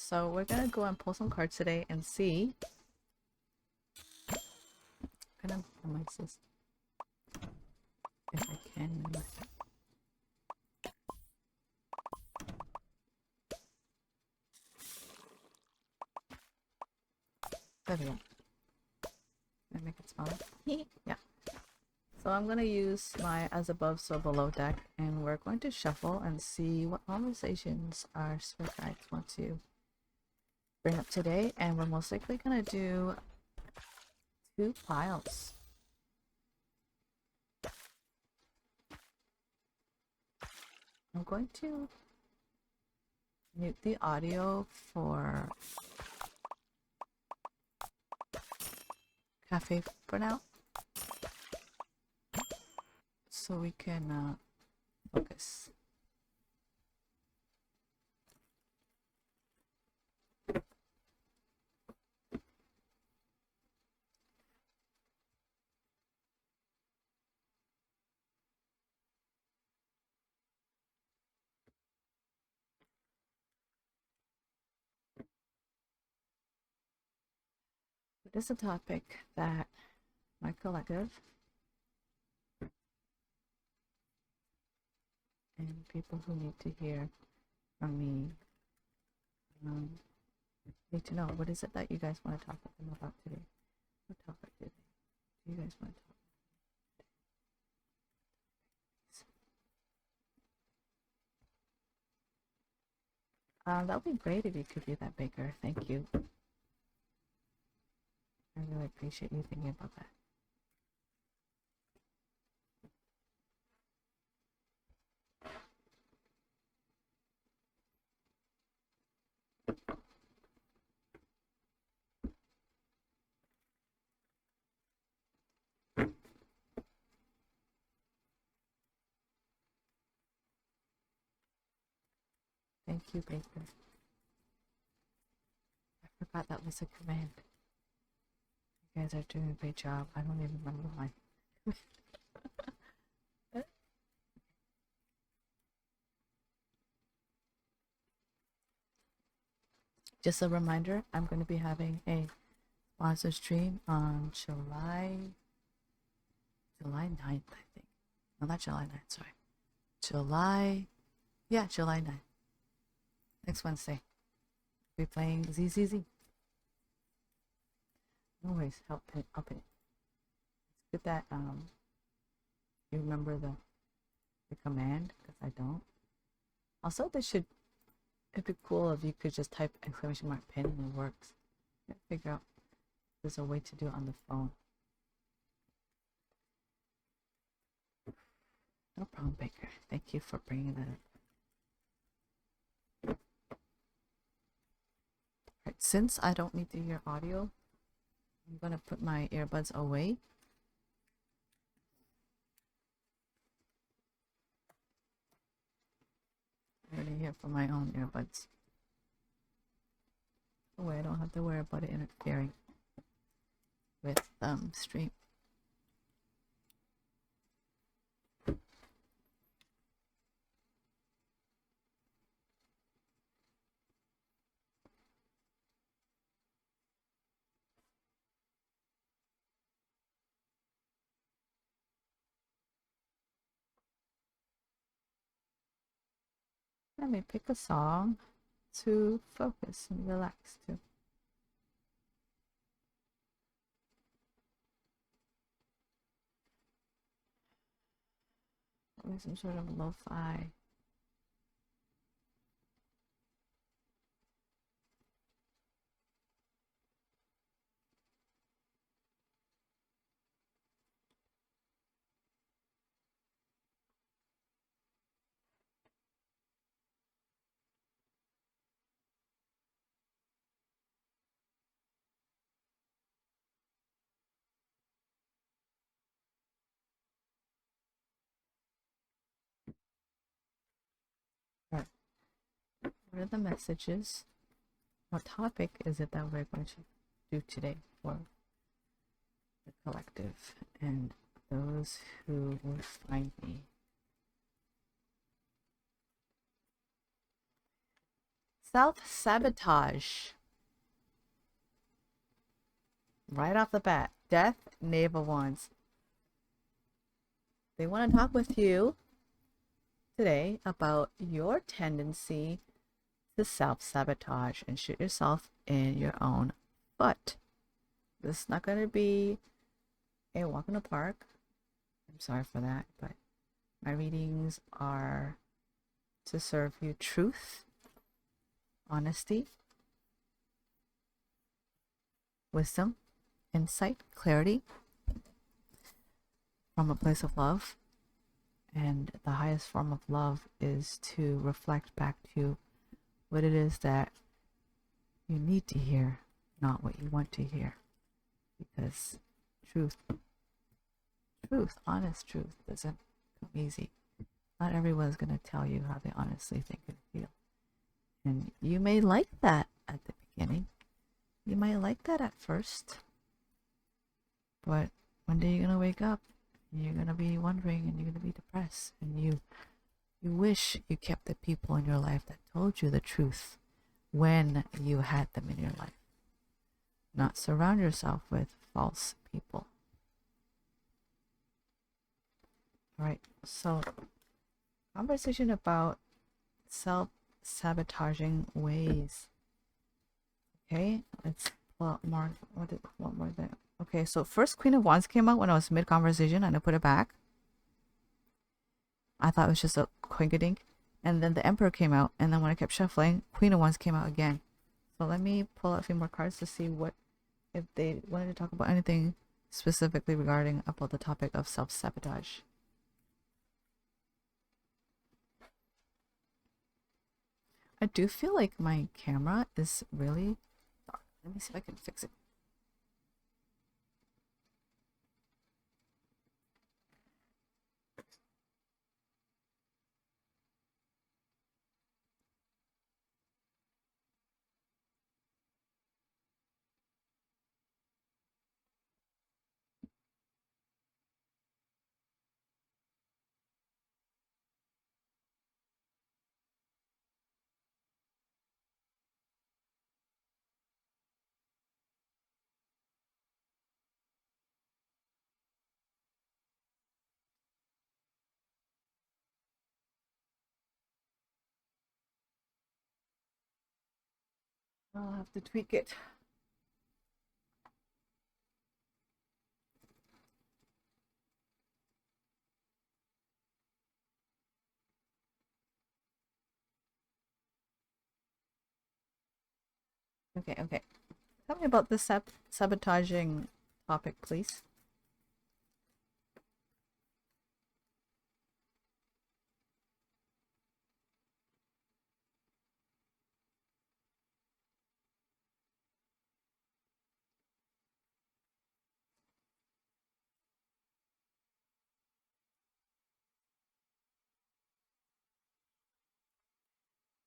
So we're gonna go and pull some cards today and see. I'm gonna minimize this if I can. There we go. Can I make it smaller? Yeah. So I'm gonna use my as above so below deck, and we're going to shuffle and see what conversations our spirit guides want to bring up today. And we're most likely gonna do 2 piles. I'm going to mute the audio for Cafe for now, so we can focus. It is a topic that my collective and people who need to hear from me need to know. What is it that you guys want to talk with them about today? What topic do you guys want to talk about? That would be great if you could do that, Baker. Thank you. I really appreciate you thinking about that. Thank you, Baker. I forgot that was a command. You guys are doing a great job. I don't even remember mine. Just a reminder, I'm going to be having a sponsor stream on July 9th, I think. No, not July 9th, sorry. July 9th. Next Wednesday. We'll be playing ZZZ. No worries, I'll pin it. It's good that you remember the command, because I don't. Also, it'd be cool if you could just type exclamation mark pin and it works. I gotta figure out if there's a way to do it on the phone. No problem, Baker. Thank you for bringing that up. Right, since I don't need to hear audio, I'm gonna put my earbuds away. I already hear from my own earbuds. That way I don't have to worry about it interfering with stream. Let me pick a song to focus and relax to. Or some sort of lo-fi. Right. What are the messages? What topic is it that we're going to do today for the collective and those who will find me? Self-sabotage. Right off the bat. Death, Knave of Wands. They want to talk with you today about your tendency to self-sabotage and shoot yourself in your own foot. This is not going to be a walk in the park. I'm sorry for that, but my readings are to serve you truth, honesty, wisdom, insight, clarity from a place of love. And the highest form of love is to reflect back to you what it is that you need to hear, not what you want to hear. Because truth, honest truth doesn't come easy. Not everyone's going to tell you how they honestly think and feel. And you may like that at the beginning. You might like that at first. But one day you're going to wake up and you're going to be wondering and you're going to be depressed. And you wish you kept the people in your life that told you the truth when you had them in your life. Not surround yourself with false people. All right, so conversation about self-sabotaging ways. Okay, let's pull out more. What more there? Okay, so first Queen of Wands came out when I was mid-conversation and I put it back. I thought it was just a quinkadink. And then the Emperor came out, and then when I kept shuffling, Queen of Wands came out again. So let me pull out a few more cards to see what, if they wanted to talk about anything specifically regarding about the topic of self-sabotage. I do feel like my camera is really dark. Let me see if I can fix it. I'll have to tweak it. Okay. Tell me about this sabotaging topic, please.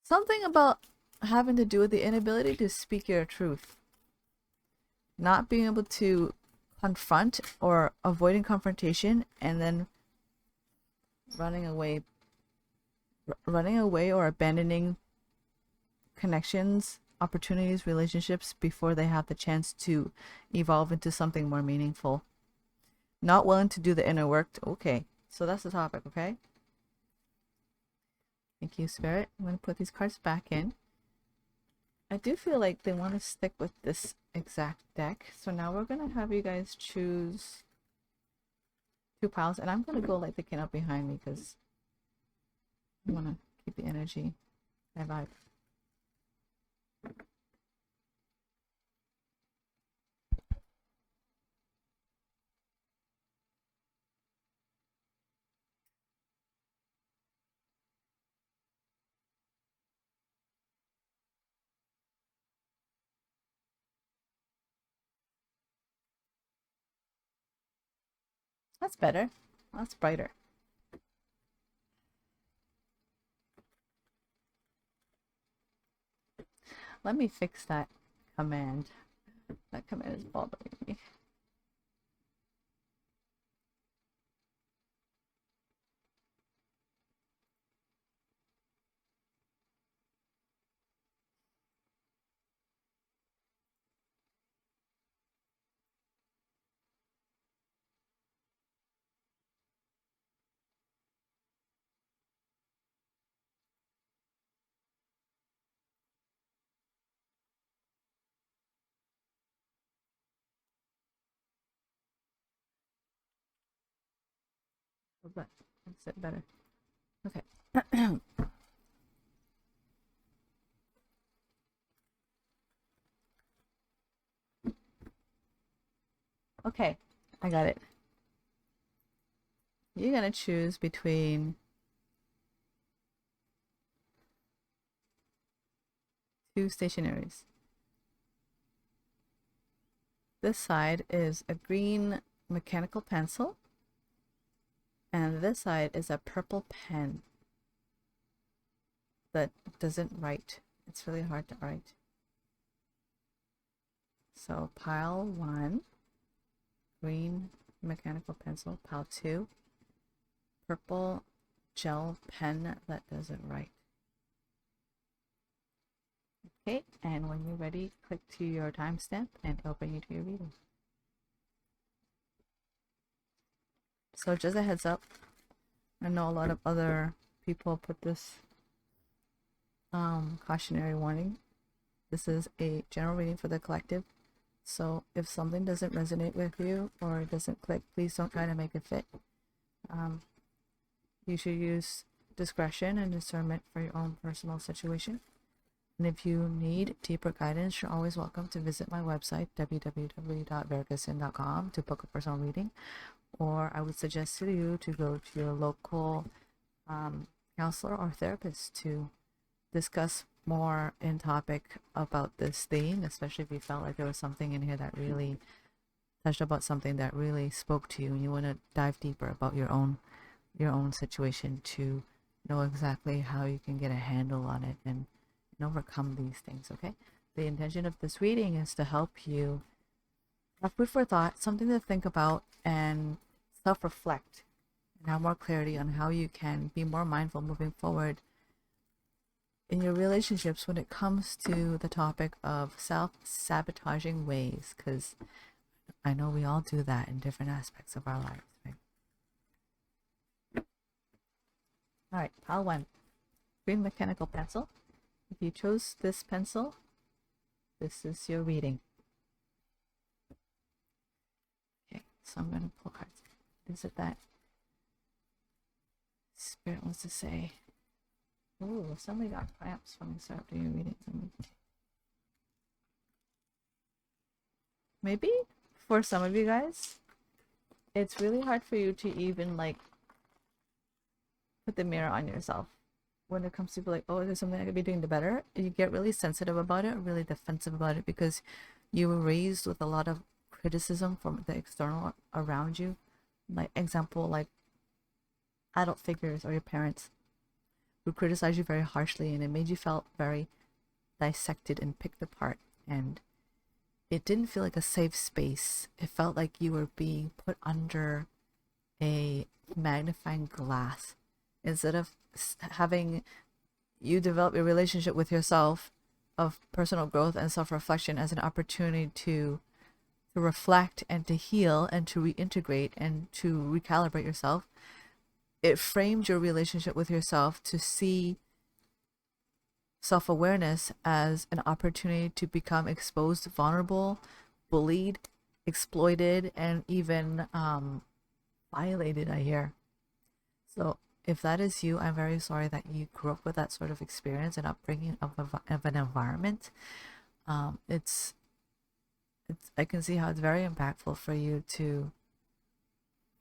Something about having to do with the inability to speak your truth. Not being able to confront or avoiding confrontation and then running away or abandoning connections, opportunities, relationships before they have the chance to evolve into something more meaningful. Not willing to do the inner work. Okay, so that's the topic, okay? Thank you, Spirit. I'm going to put these cards back in. I do feel like they want to stick with this exact deck. So now we're going to have you guys choose 2 piles. And I'm going to go like the king up behind me because I want to keep the energy. I vibe. That's better. That's brighter. Let me fix that command. That command is bothering me. But that's it better. Okay. Okay, I got it. You're gonna choose between two stationaries. This side is a green mechanical pencil, and this side is a purple pen that doesn't write. It's really hard to write. So pile 1, green mechanical pencil. Pile 2, purple gel pen that doesn't write. Okay, and when you're ready, click to your timestamp and it'll bring you to your reading. So just a heads up, I know a lot of other people put this cautionary warning. This is a general reading for the collective. So if something doesn't resonate with you or it doesn't click, please don't try to make it fit. You should use discretion and discernment for your own personal situation. And if you need deeper guidance, you're always welcome to visit my website, www.vergasin.com, to book a personal reading. Or I would suggest to you to go to your local counselor or therapist to discuss more in topic about this theme, especially if you felt like there was something in here that really touched about something that really spoke to you and you want to dive deeper about your own situation to know exactly how you can get a handle on it and overcome these things. Okay, the intention of this reading is to help you have food for thought, something to think about, and self-reflect and have more clarity on how you can be more mindful moving forward in your relationships when it comes to the topic of self-sabotaging ways, because I know we all do that in different aspects of our lives, right? All right, pile 1, green mechanical pencil. If you chose this pencil, this is your reading. Okay, so I'm going to pull cards. Is it that Spirit wants to say? Ooh, somebody got cramps when I start doing readings. Maybe for some of you guys, it's really hard for you to even like put the mirror on yourself when it comes to like, oh, there's something I could be doing better. You get really sensitive about it, really defensive about it, because you were raised with a lot of criticism from the external around you. Like example, like adult figures or your parents who criticize you very harshly, and it made you feel very dissected and picked apart, and it didn't feel like a safe space. It felt like you were being put under a magnifying glass instead of having you develop a relationship with yourself of personal growth and self-reflection as an opportunity to reflect and to heal and to reintegrate and to recalibrate yourself. It framed your relationship with yourself to see self-awareness as an opportunity to become exposed, vulnerable, bullied, exploited, and even violated, I hear. So if that is you, I'm very sorry that you grew up with that sort of experience and upbringing of an environment. It's I can see how it's very impactful for you to,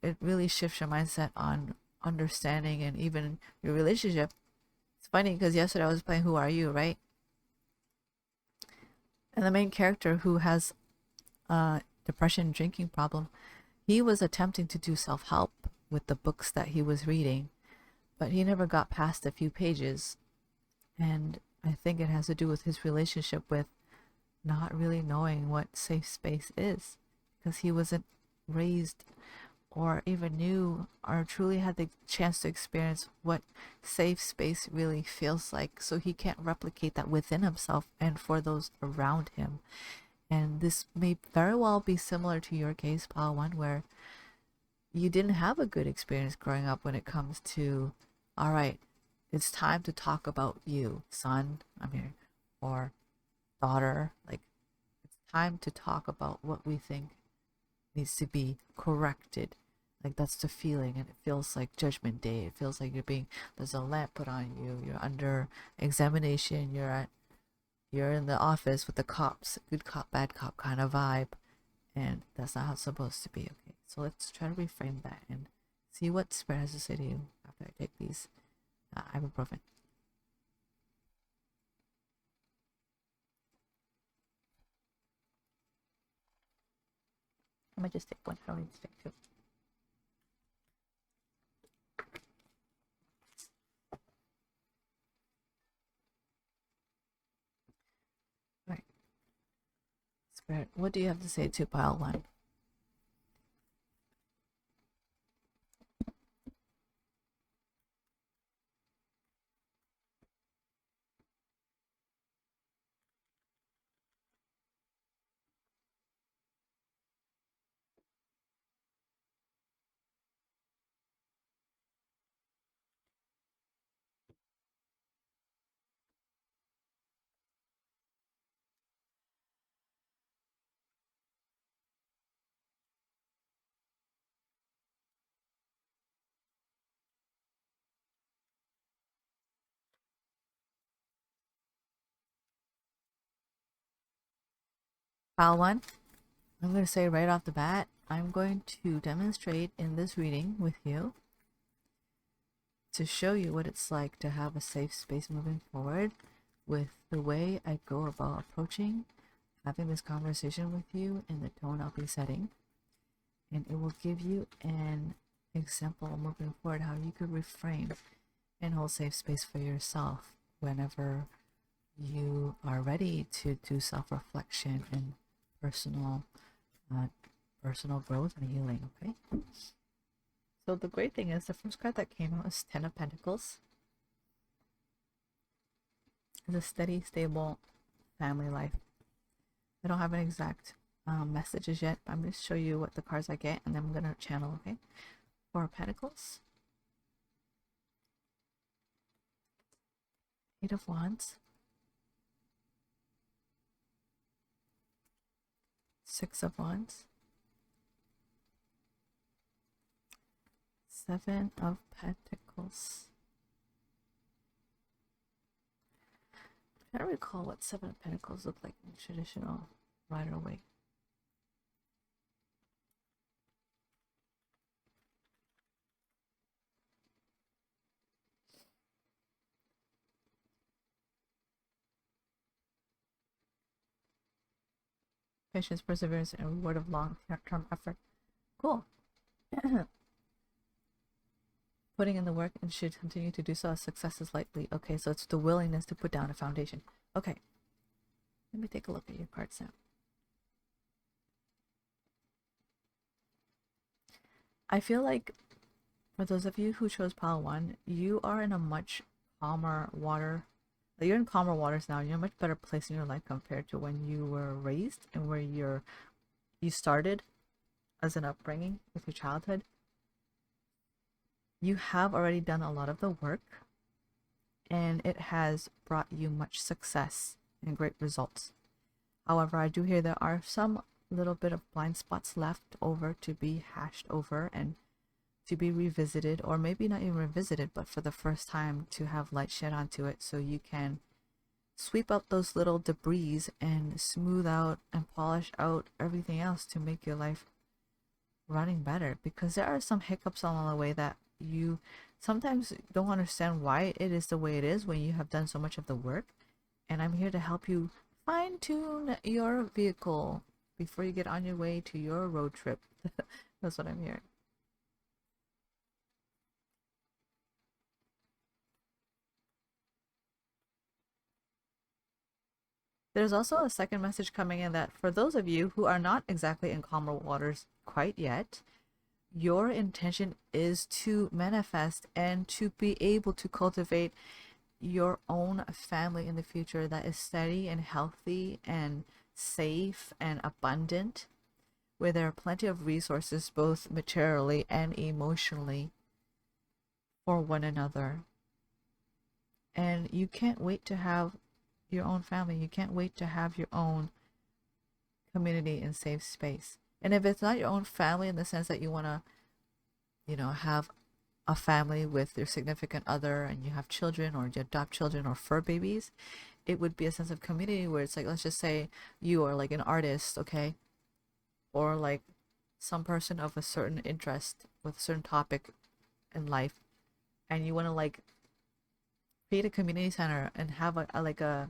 it really shifts your mindset on understanding and even your relationship. It's funny because yesterday I was playing Who Are You, right? And the main character, who has a depression drinking problem, he was attempting to do self-help with the books that he was reading, but he never got past a few pages. And I think it has to do with his relationship with not really knowing what safe space is, because he wasn't raised or even knew or truly had the chance to experience what safe space really feels like. So he can't replicate that within himself and for those around him. And this may very well be similar to your case, Pile 1, where you didn't have a good experience growing up when it comes to, all right, it's time to talk about you, son, I'm here, or daughter. Like, it's time to talk about what we think needs to be corrected. Like that's the feeling, and it feels like Judgment Day. It feels like there's a lamp put on you. You're under examination. You're in the office with the cops, good cop, bad cop kind of vibe, and that's not how it's supposed to be. Okay, so let's try to reframe that and see what Spirit has to say to you after I take these ibuprofen. I might just take one. I don't need to take two. Right. Spirit, what do you have to say to pile one? Pile one, I'm going to say right off the bat, I'm going to demonstrate in this reading with you to show you what it's like to have a safe space moving forward with the way I go about approaching having this conversation with you and the tone I'll be setting. And it will give you an example moving forward how you could reframe and hold safe space for yourself whenever you are ready to do self-reflection and personal personal growth and healing. Okay, so the great thing is the first card that came out is 10 of Pentacles. It's a steady, stable family life. I don't have an exact messages yet, but I'm going to show you what the cards I get, and then I'm going to channel. Okay, 4 of Pentacles, 8 of Wands, 6 of Wands, 7 of Pentacles. I don't recall what 7 of Pentacles look like in traditional Rider-Waite. Patience, perseverance, and reward of long-term effort. Cool. Putting in the work and should continue to do so as success is likely. Okay, so it's the willingness to put down a foundation. Okay. Let me take a look at your cards now. I feel like for those of you who chose pile 1, you are in a much calmer water. You're in calmer waters now. You're in a much better place in your life compared to when you were raised and where you started as an upbringing with your childhood. You have already done a lot of the work, and it has brought you much success and great results. However, I do hear there are some little bit of blind spots left over to be hashed over and to be revisited, or maybe not even revisited, but for the first time to have light shed onto it so you can sweep up those little debris and smooth out and polish out everything else to make your life running better. Because there are some hiccups along the way that you sometimes don't understand why it is the way it is when you have done so much of the work. And I'm here to help you fine-tune your vehicle before you get on your way to your road trip. That's what I'm hearing. There's also a second message coming in that for those of you who are not exactly in calmer waters quite yet, your intention is to manifest and to be able to cultivate your own family in the future that is steady and healthy and safe and abundant, where there are plenty of resources both materially and emotionally for one another. And you can't wait to have your own family. You can't wait to have your own community and safe space. And if it's not your own family in the sense that you want to you know, have a family with your significant other and you have children or you adopt children or fur babies, it would be a sense of community where it's like, let's just say you are like an artist, okay, or like some person of a certain interest with a certain topic in life, and you want to like create a community center and have like a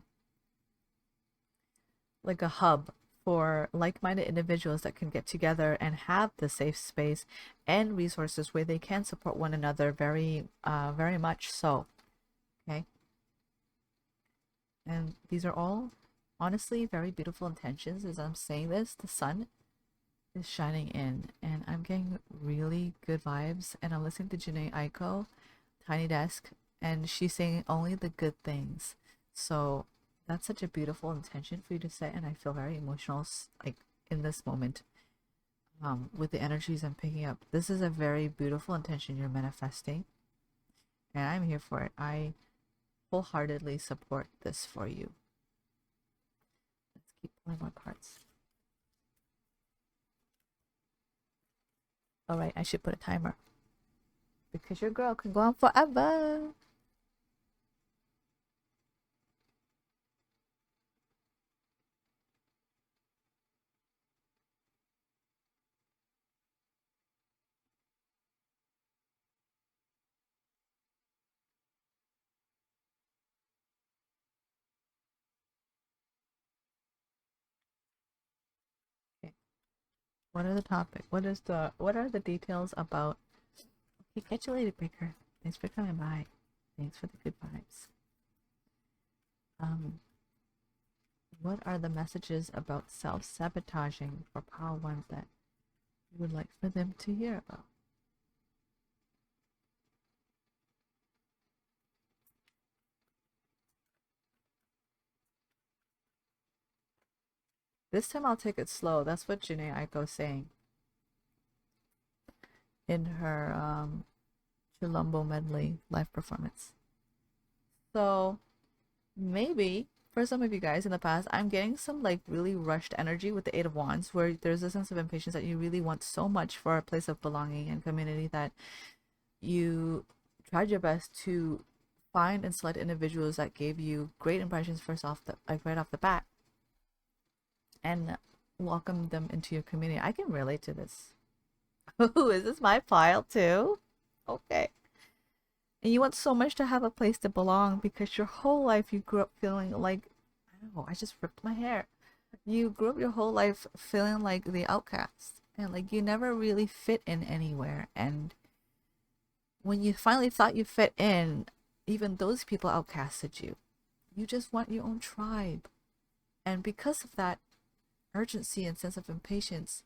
hub for like-minded individuals that can get together and have the safe space and resources where they can support one another very much so. Okay, and these are all honestly very beautiful intentions. As I'm saying this, the sun is shining in and I'm getting really good vibes, and I'm listening to Janae Aiko, Tiny Desk, and she's saying only the good things. So that's such a beautiful intention for you to set, and I feel very emotional like in this moment, with the energies I'm picking up. This is a very beautiful intention you're manifesting, and I'm here for it. I wholeheartedly support this for you. Let's keep pulling more cards. All right, I should put a timer because your girl can go on forever. Okay. What are the topic? What are the details about? Okay, catch you later, Baker. Thanks for coming by. Thanks for the good vibes. Um, what are the messages about self-sabotaging for Power Ones that you would like for them to hear about? This time I'll take it slow. That's what Janae Aiko is saying in her Chilombo medley live performance. So maybe for some of you guys in the past, I'm getting some like really rushed energy with the Eight of Wands, where there's a sense of impatience that you really want so much for a place of belonging and community that you tried your best to find and select individuals that gave you great impressions first off the like right off the bat and welcome them into your community. I can relate to this. Oh, is this my pile too? Okay. And you want so much to have a place to belong because your whole life you grew up feeling like, oh, I just ripped my hair. You grew up your whole life feeling like the outcast and like you never really fit in anywhere. And when you finally thought you fit in, even those people outcasted you. You just want your own tribe. And because of that urgency and sense of impatience,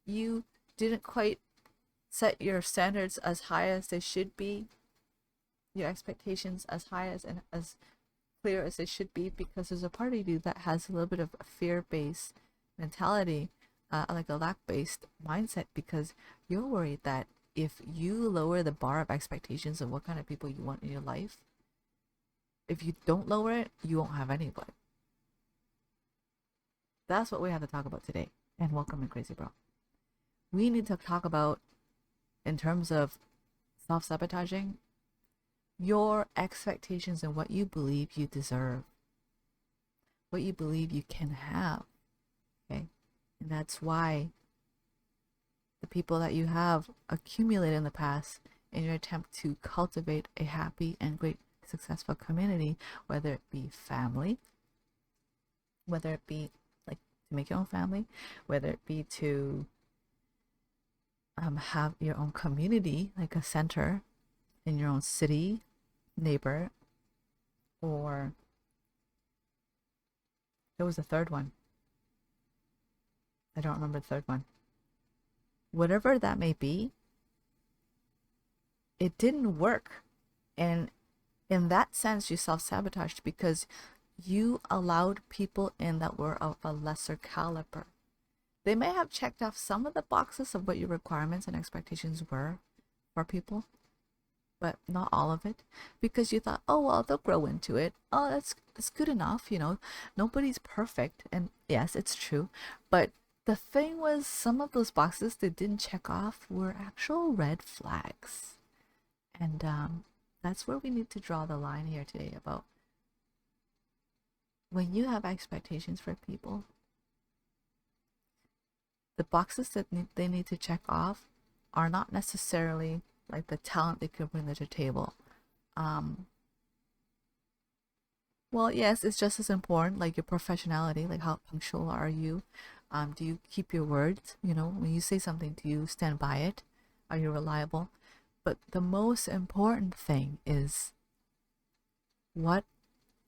you didn't quite set your standards as high as they should be, your expectations as high as and as clear as they should be, because there's a part of you that has a little bit of a fear-based mentality, like a lack-based mindset, because you're worried that if you lower the bar of expectations of what kind of people you want in your life, if you don't lower it, you won't have anybody. That's what we have to talk about today. And welcome in, Crazy Bro. We need to talk about, in terms of self-sabotaging, your expectations and what you believe you deserve, what you believe you can have. Okay? And that's why the people that you have accumulated in the past in your attempt to cultivate a happy and great successful community, whether it be family, whether it be like to make your own family, whether it be to have your own community, like a center in your own city, neighbor, or there was a third one. I don't remember the third one. Whatever that may be, it didn't work. And in that sense, you self-sabotaged because you allowed people in that were of a lesser caliber. They may have checked off some of the boxes of what your requirements and expectations were for people, but not all of it, because you thought, oh well, they'll grow into it. Oh, that's good enough, you know. Nobody's perfect, and yes, it's true, but The thing was, some of those boxes they didn't check off were actual red flags. And that's where we need to draw the line here today about when you have expectations for people, the boxes that they need to check off are not necessarily like the talent they could bring to the table. Well, yes, it's just as important, like your professionality, like how punctual are you? Do you keep your words? You know, when you say something, do you stand by it? Are you reliable? But the most important thing is, what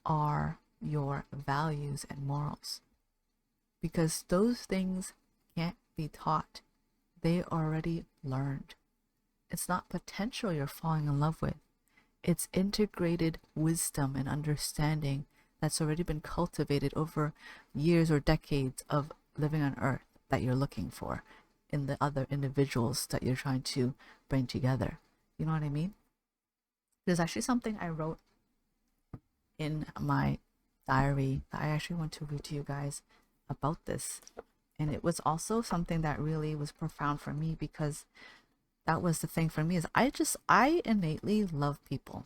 are your values and morals? Because those things can't be taught. They already learned. It's not potential you're falling in love with. It's integrated wisdom and understanding that's already been cultivated over years or decades of living on earth that you're looking for in the other individuals that you're trying to bring together. You know what I mean? There's actually something I wrote in my diary that I actually want to read to you guys about this. And it was also something that really was profound for me, because that was the thing for me, is I innately love people.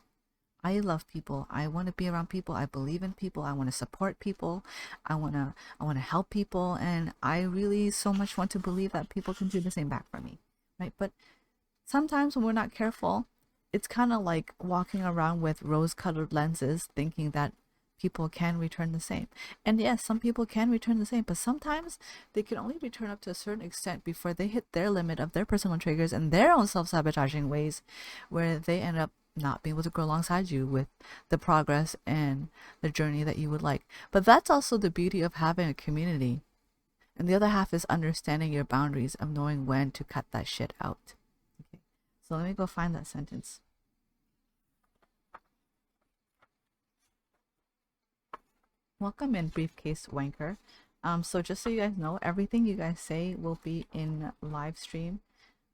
I love people. I want to be around people. I believe in people. I want to support people. I want to help people, and I really so much want to believe that people can do the same back for me, right? But sometimes when we're not careful, it's kind of like walking around with rose-colored lenses, thinking that people can return the same. And yes, some people can return the same, but sometimes they can only return up to a certain extent before they hit their limit of their personal triggers and their own self-sabotaging ways, where they end up not being able to grow alongside you with the progress and the journey that you would like. But that's also the beauty of having a community. And the other half is understanding your boundaries, of knowing when to cut that shit out. Okay, so let me go find that sentence. Welcome in, briefcase wanker. So just so you guys know, everything you guys say will be in live stream.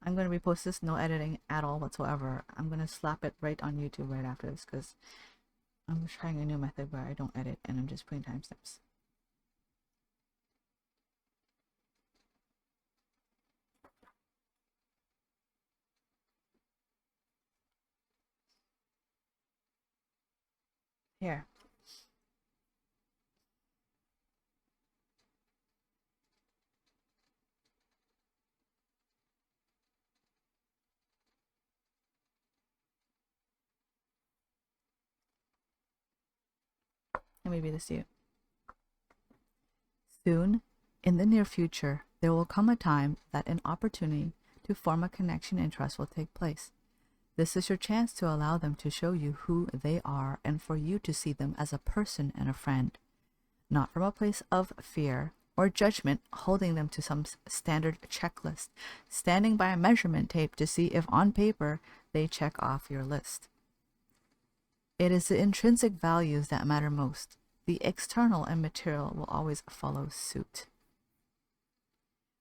I'm going to repost this, no editing at all whatsoever. I'm going to slap it right on YouTube right after this, because I'm trying a new method where I don't edit and I'm just putting timestamps. Here. Let me read this to you. Soon, in the near future, there will come a time that an opportunity to form a connection and trust will take place. This is your chance to allow them to show you who they are, and for you to see them as a person and a friend, not from a place of fear or judgment, holding them to some standard checklist, standing by a measurement tape to see if on paper they check off your list. It is the intrinsic values that matter most. The external and material will always follow suit.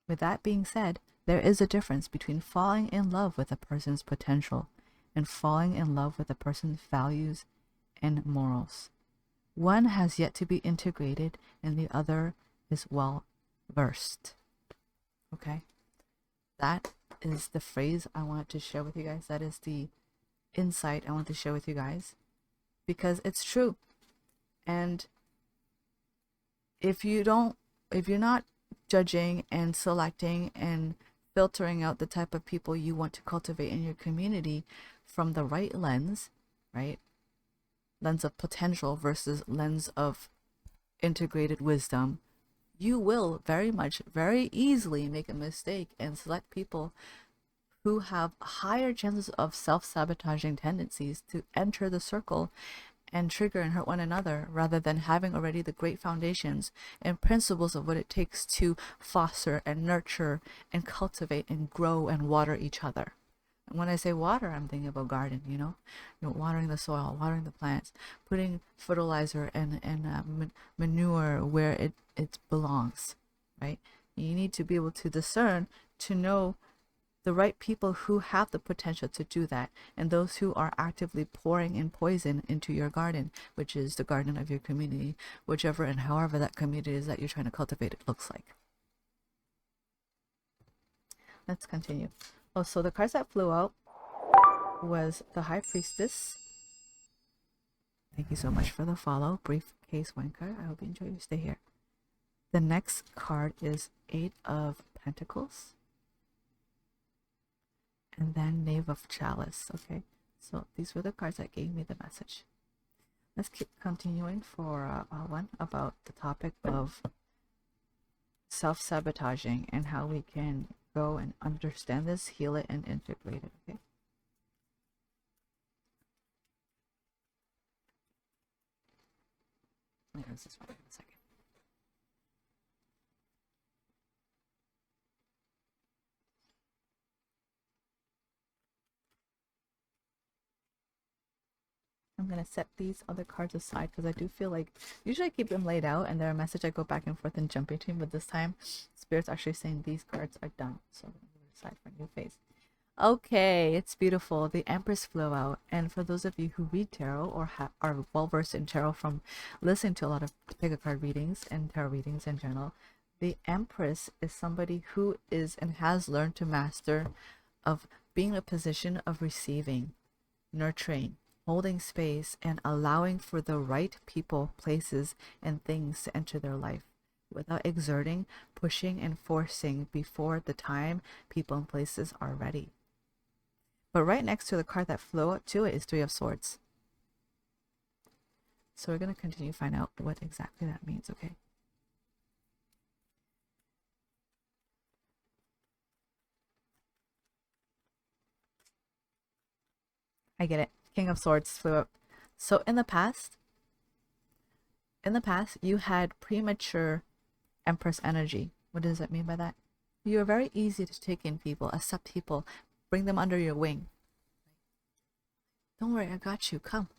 With that being said, there is a difference between falling in love with a person's potential and falling in love with a person's values and morals. One has yet to be integrated and the other is well versed. Okay? That is the phrase I wanted to share with you guys. That is the insight I want to share with you guys, because it's true. And if you're not judging and selecting and filtering out the type of people you want to cultivate in your community from the right lens, right? Lens of potential versus lens of integrated wisdom, you will very easily make a mistake and select people who have higher chances of self-sabotaging tendencies to enter the circle and trigger and hurt one another, rather than having already the great foundations and principles of what it takes to foster and nurture and cultivate and grow and water each other. And when I say water, I'm thinking about garden, watering the soil, watering the plants, putting fertilizer and manure where it belongs, right? You need to be able to discern, to know the right people who have the potential to do that, and those who are actively pouring in poison into your garden, which is the garden of your community, whichever and however that community is that you're trying to cultivate it looks like. let's continue. Oh, so the cards that flew out was the High Priestess. Thank you so much for the follow. Briefcase one card. I hope you enjoy your stay here. The next card is Eight of Pentacles. And then Knave of Chalice. Okay, so these were the cards that gave me the message. Let's keep continuing for one about the topic of self-sabotaging and how we can go and understand this, heal it, and integrate it. Okay. There's this one in a second. I'm going to set these other cards aside because I do feel like usually I keep them laid out and they're a message I go back and forth and jump between, but this time Spirit's actually saying these cards are done. So I'm going to decide for a new phase. Okay, it's beautiful. The Empress flew out, and for those of you who read tarot or are well versed in tarot from listening to a lot of pick a card readings and tarot readings in general, the Empress is somebody who is and has learned to master of being in a position of receiving, nurturing, holding space, and allowing for the right people, places, and things to enter their life without exerting, pushing, and forcing before the time, people, and places are ready. But right next to the card that flew up to it is Three of Swords. So we're going to continue to find out what exactly that means, okay? I get it. King of Swords flew up. So in the past, you had premature Empress energy. What does that mean by that? You are very easy to take in people, accept people, bring them under your wing. Don't worry, I got you. Come.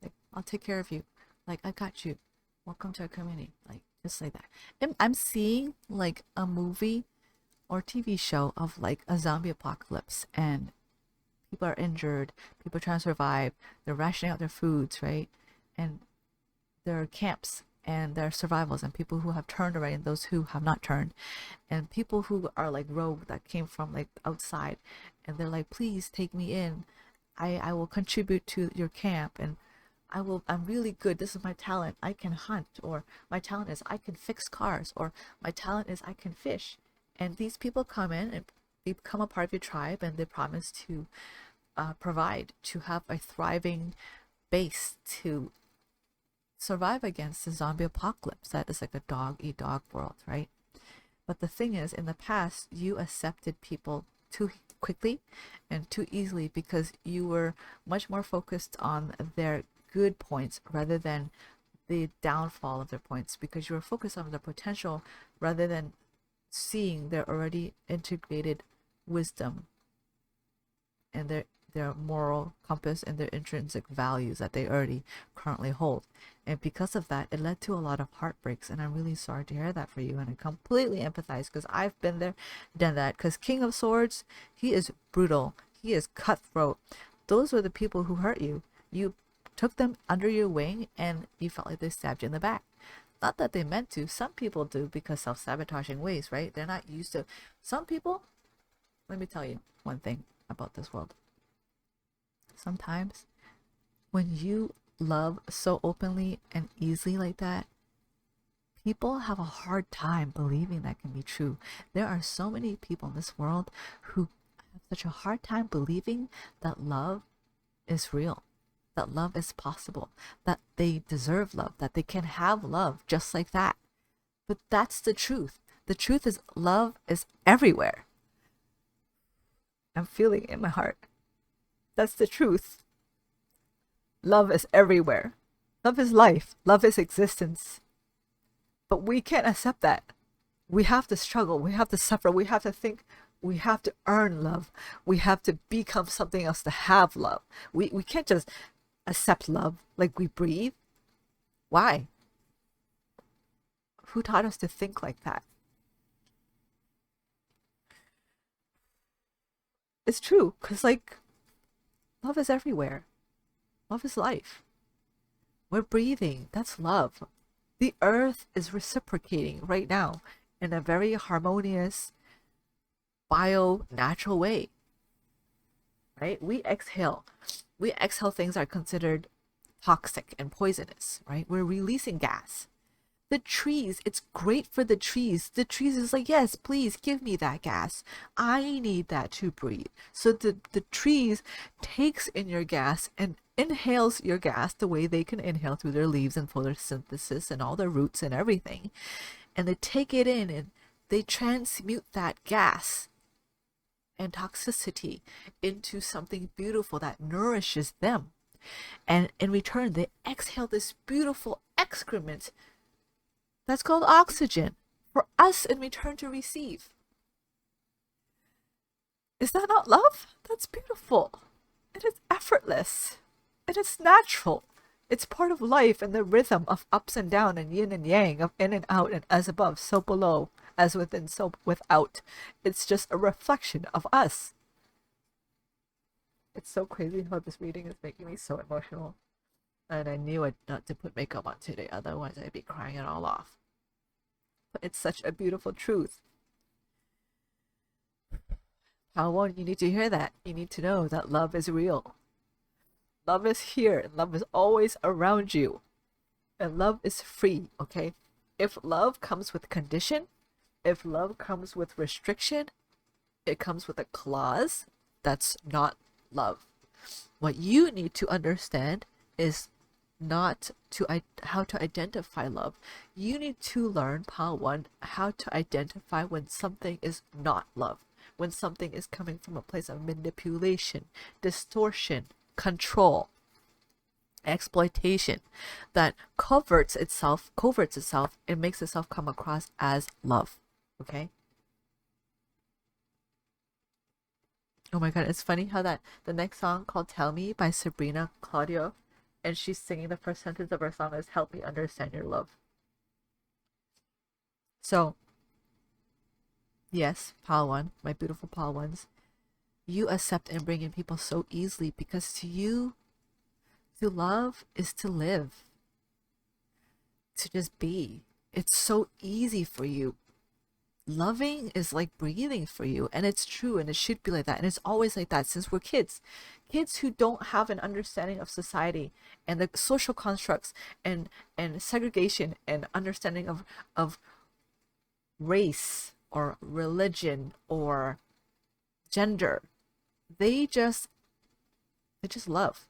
Like, I'll take care of you. Like, I got you. Welcome to our community. Like, just like that. I'm seeing like a movie or TV show of like a zombie apocalypse, and people are injured, people are trying to survive, they're rationing out their foods, right? And there are camps and there are survivals and people who have turned already and those who have not turned, and people who are like rogue that came from like outside, and they're like, please take me in. I will contribute to your camp, and I'm really good. This is my talent. I can hunt, or my talent is I can fix cars, or my talent is I can fish. And these people come in and they become a part of your tribe, and they promise to provide, to have a thriving base to survive against the zombie apocalypse that is like a dog eat dog world, right? But the thing is, in the past, you accepted people too quickly and too easily because you were much more focused on their good points rather than the downfall of their points, because you were focused on their potential rather than seeing their already integrated wisdom and their moral compass and their intrinsic values that they already currently hold. And because of that, it led to a lot of heartbreaks, and I'm really sorry to hear that for you, and I completely empathize because I've been there, done that. Because King of Swords, he is brutal, he is cutthroat. Those were the people who hurt you. You took them under your wing and you felt like they stabbed you in the back. Not that they meant to. Some people do because self-sabotaging ways, right? They're not used to. Some people, let me tell you one thing about this world. Sometimes when you love so openly and easily like that, people have a hard time believing that can be true. There are so many people in this world who have such a hard time believing that love is real, that love is possible, that they deserve love, that they can have love just like that. But that's the truth. The truth is love is everywhere. I'm feeling it in my heart. That's the truth. Love is everywhere. Love is life. Love is existence. But we can't accept that. We have to struggle. We have to suffer. We have to think. We have to earn love. We have to become something else to have love. We can't just accept love like we breathe. Why? Who taught us to think like that? It's true, because like love is everywhere. Love is life. We're breathing. That's love. The earth is reciprocating right now in a very harmonious, natural way, right? We exhale things that are considered toxic and poisonous, right? We're releasing gas. The trees, it's great for the trees. The trees is like, yes, please give me that gas. I need that to breathe. So the trees takes in your gas and inhales your gas the way they can inhale through their leaves and photosynthesis and all their roots and everything. And they take it in and they transmute that gas and toxicity into something beautiful that nourishes them. And in return, they exhale this beautiful excrement that's called oxygen for us in return to receive. Is that not love? That's beautiful. It is effortless. It is natural. It's part of life and the rhythm of ups and down and yin and yang, of in and out and as above, so below, as within, so without. It's just a reflection of us. It's so crazy how this reading is making me so emotional. And I knew not to put makeup on today, otherwise I'd be crying it all off. But it's such a beautiful truth. How well you need to hear that. You need to know that love is real. Love is here, and love is always around you. And love is free, okay? If love comes with condition, if love comes with restriction, it comes with a clause, that's not love. What you need to understand is not to how to identify love. You need to learn, part one, how to identify when something is not love, when something is coming from a place of manipulation, distortion, control, exploitation, that coverts itself and makes itself come across as love. Okay. Oh my god, it's funny how that the next song called Tell Me by Sabrina Claudio, and she's singing the first sentence of her song is help me understand your love. So yes, pile one, my beautiful pile ones, you accept and bring in people so easily because to you, to love is to live, to just be. It's so easy for you. Loving is like breathing for you, and it's true, and it should be like that, and it's always like that since we're kids. Kids who don't have an understanding of society and the social constructs and segregation and understanding of race or religion or gender, they just love.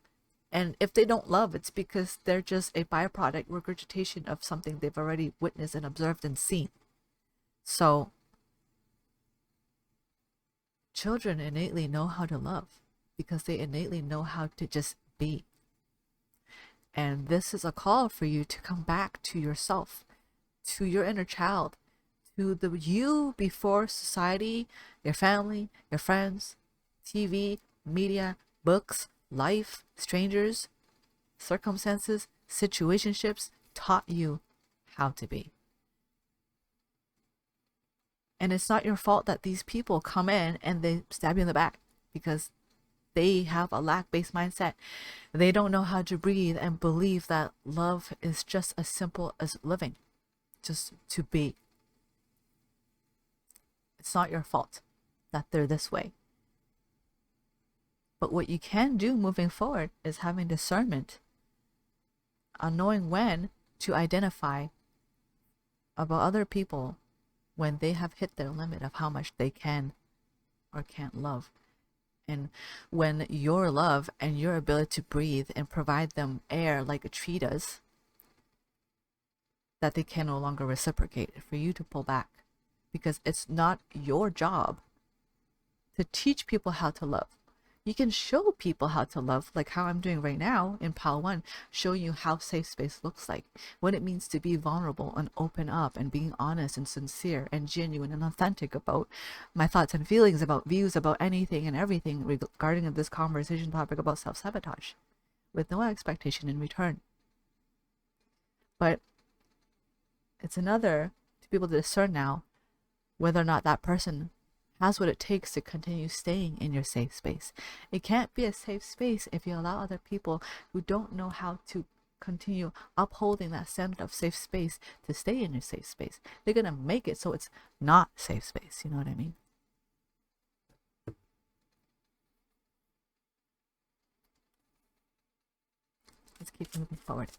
And if they don't love, it's because they're just a byproduct regurgitation of something they've already witnessed and observed and seen. So children innately know how to love because they innately know how to just be. And this is a call for you to come back to yourself, to your inner child, to the you before society, your family, your friends, TV, media, books, life, strangers, circumstances, situationships taught you how to be. And it's not your fault that these people come in and they stab you in the back because they have a lack-based mindset. They don't know how to breathe and believe that love is just as simple as living, just to be. It's not your fault that they're this way. But what you can do moving forward is having discernment on knowing when to identify about other people when they have hit their limit of how much they can or can't love. And when your love and your ability to breathe and provide them air like a tree does, that they can no longer reciprocate, for you to pull back. Because it's not your job to teach people how to love. You can show people how to love, like how I'm doing right now in Pile 1, showing you how safe space looks like, what it means to be vulnerable and open up and being honest and sincere and genuine and authentic about my thoughts and feelings, about views, about anything and everything regarding this conversation topic about self-sabotage, with no expectation in return. But it's another to be able to discern now whether or not that person has what it takes to continue staying in your safe space. It can't be a safe space if you allow other people who don't know how to continue upholding that standard of safe space to stay in your safe space. They're going to make it so it's not safe space. You know what I mean? Let's keep moving forward.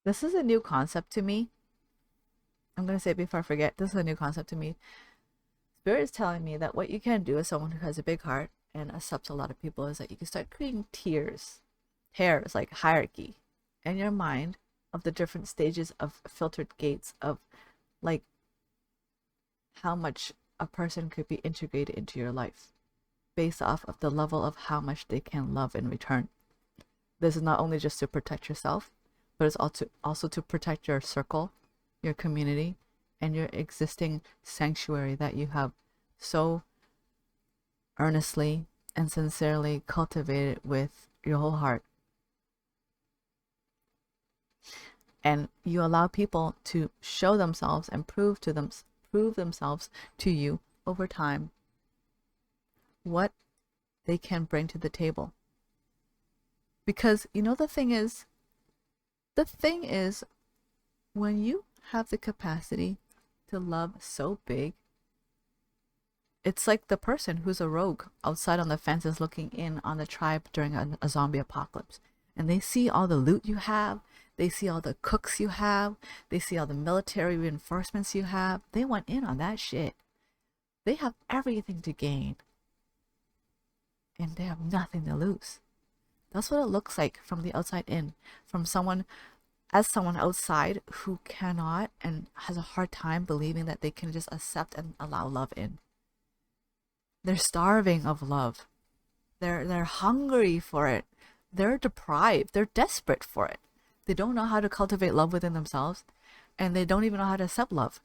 This is a new concept to me. I'm going to say it before I forget. This is a new concept to me. Spirit is telling me that what you can do as someone who has a big heart and accepts a lot of people is that you can start creating hairs, like hierarchy in your mind of the different stages of filtered gates of like how much a person could be integrated into your life based off of the level of how much they can love in return. This is not only just to protect yourself, but it's also to protect your circle, your community, and your existing sanctuary that you have so earnestly and sincerely cultivated with your whole heart. And you allow people to show themselves and prove themselves to you over time what they can bring to the table. Because you know the thing is when you have the capacity to love so big, it's like the person who's a rogue outside on the fences looking in on the tribe during a zombie apocalypse. And they see all the loot you have, they see all the cooks you have, they see all the military reinforcements you have. They want in on that shit. They have everything to gain. And they have nothing to lose. That's what it looks like from the outside in. From someone outside who cannot and has a hard time believing that they can just accept and allow love in. They're starving of love. They're hungry for it. They're deprived. They're desperate for it. They don't know how to cultivate love within themselves, and they don't even know how to accept love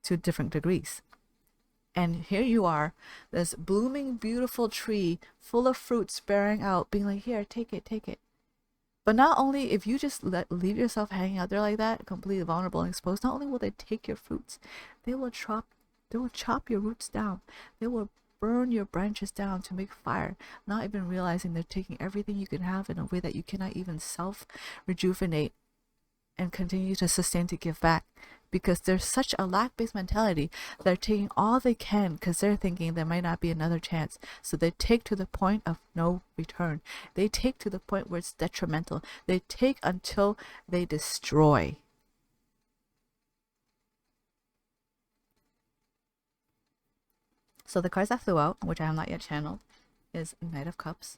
to different degrees. And here you are, this blooming, beautiful tree full of fruits bearing out, being like, here, take it, take it. But not only if you just leave yourself hanging out there like that, completely vulnerable and exposed, not only will they take your fruits, they will chop your roots down. They will burn your branches down to make fire, not even realizing they're taking everything you can have in a way that you cannot even self-rejuvenate and continue to sustain to give back. Because there's such a lack-based mentality, they're taking all they can because they're thinking there might not be another chance. So they take to the point of no return. They take to the point where it's detrimental. They take until they destroy. So the cards that flew out, which I have not yet channeled, is Knight of Cups,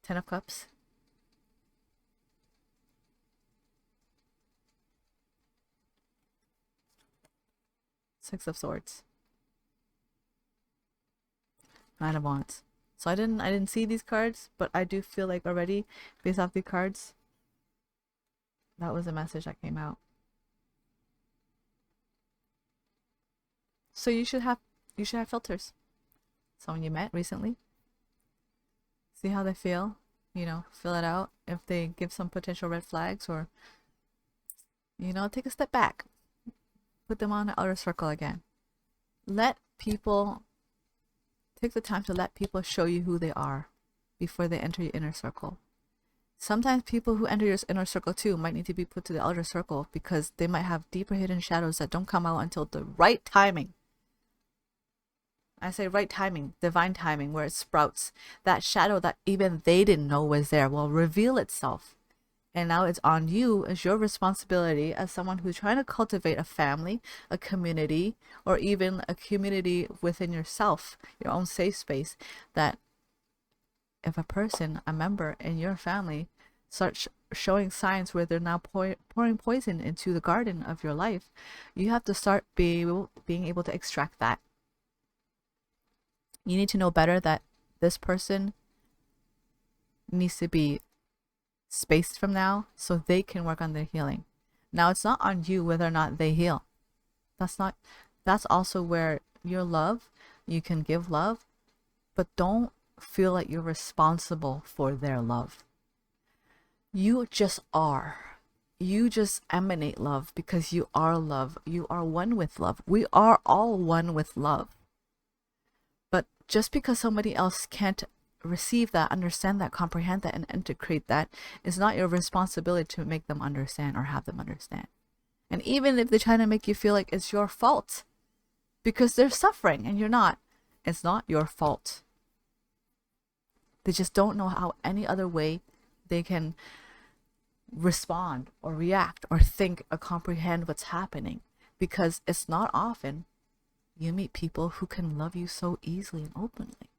Ten of Cups, Six of Swords, Nine of Wands. So I didn't see these cards, but I do feel like already based off the cards, that was a message that came out. So you should have filters. Someone you met recently, see how they feel, fill it out. If they give some potential red flags, or take a step back, put them on the outer circle again. Take the time to let people show you who they are before they enter your inner circle. Sometimes people who enter your inner circle too might need to be put to the outer circle because they might have deeper hidden shadows that don't come out until the right timing. I say right timing, divine timing, where it sprouts. That shadow that even they didn't know was there will reveal itself. And now it's on you as your responsibility as someone who's trying to cultivate a family, a community, or even a community within yourself, your own safe space, that if a member in your family starts showing signs where they're now pouring poison into the garden of your life, you have to start being able to extract that. You need to know better that this person needs to be spaced from now so they can work on their healing. Now it's not on you whether or not they heal. That's also where your love, you can give love, but don't feel like you're responsible for their love. You just are. You just emanate love because you are love. You are one with love. We are all one with love. But just because somebody else can't receive that, understand that, comprehend that, and integrate that, is not your responsibility to make them understand or have them understand. And even if they're trying to make you feel like it's your fault because they're suffering and you're not, it's not your fault. They just don't know how any other way they can respond or react or think or comprehend what's happening, because it's not often you meet people who can love you so easily and openly.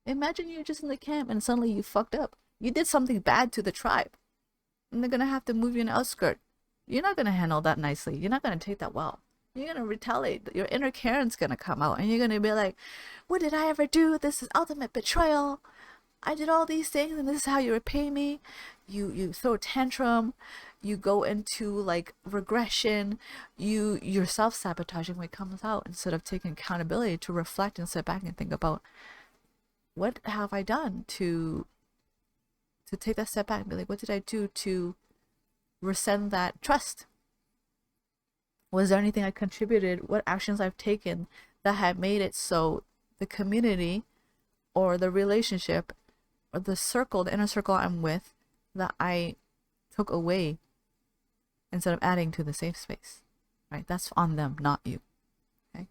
Imagine you're just in the camp and suddenly you fucked up. You did something bad to the tribe and they're gonna have to move you in the outskirt. You're not gonna handle that nicely. You're not gonna take that well. You're gonna retaliate. Your inner Karen's gonna come out and you're gonna be like, what did I ever do? This is ultimate betrayal. I did all these things and this is how you repay me. You throw a tantrum, you go into like regression, you're self-sabotaging when it comes out, instead of taking accountability to reflect and sit back and think about, what have I done to take that step back and be like, what did I do to rescind that trust? Was there anything I contributed? What actions I've taken that had made it so the community or the relationship or the circle, the inner circle I'm with, that I took away instead of adding to the safe space, right? That's on them, not you. Okay.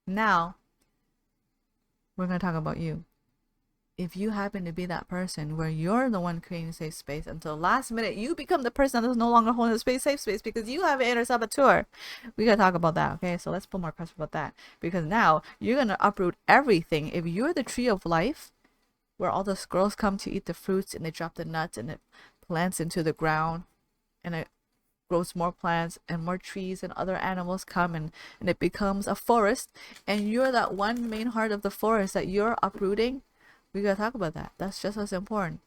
Now we're going to talk about you. If you happen to be that person where you're the one creating safe space until last minute, you become the person that's no longer holding the safe space because you have an inner saboteur. We got to talk about that. Okay. So let's pull more cards about that, because now you're going to uproot everything. If you're the tree of life, where all the squirrels come to eat the fruits and they drop the nuts and it plants into the ground and it grows more plants and more trees and other animals come and it becomes a forest, and you're that one main heart of the forest that you're uprooting, we gotta talk about that. That's just as important.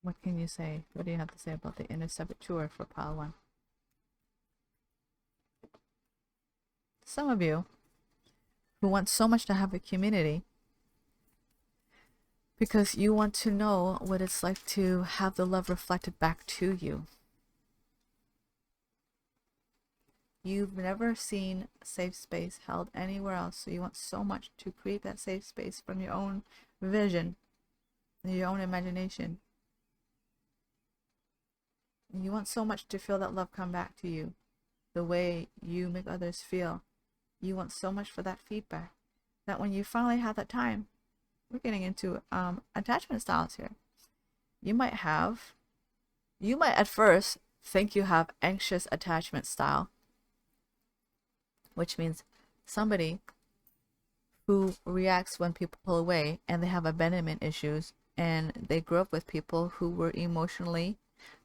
What can you say? What do you have to say about the inner saboteur for pile 1? Some of you who want so much to have a community because you want to know what it's like to have the love reflected back to you. You've never seen a safe space held anywhere else, so you want so much to create that safe space from your own vision and your own imagination. And you want so much to feel that love come back to you, the way you make others feel. You want so much for that feedback that when you finally have that time, we're getting into attachment styles here. You might at first think you have anxious attachment style, which means somebody who reacts when people pull away and they have abandonment issues, and they grew up with people who were emotionally,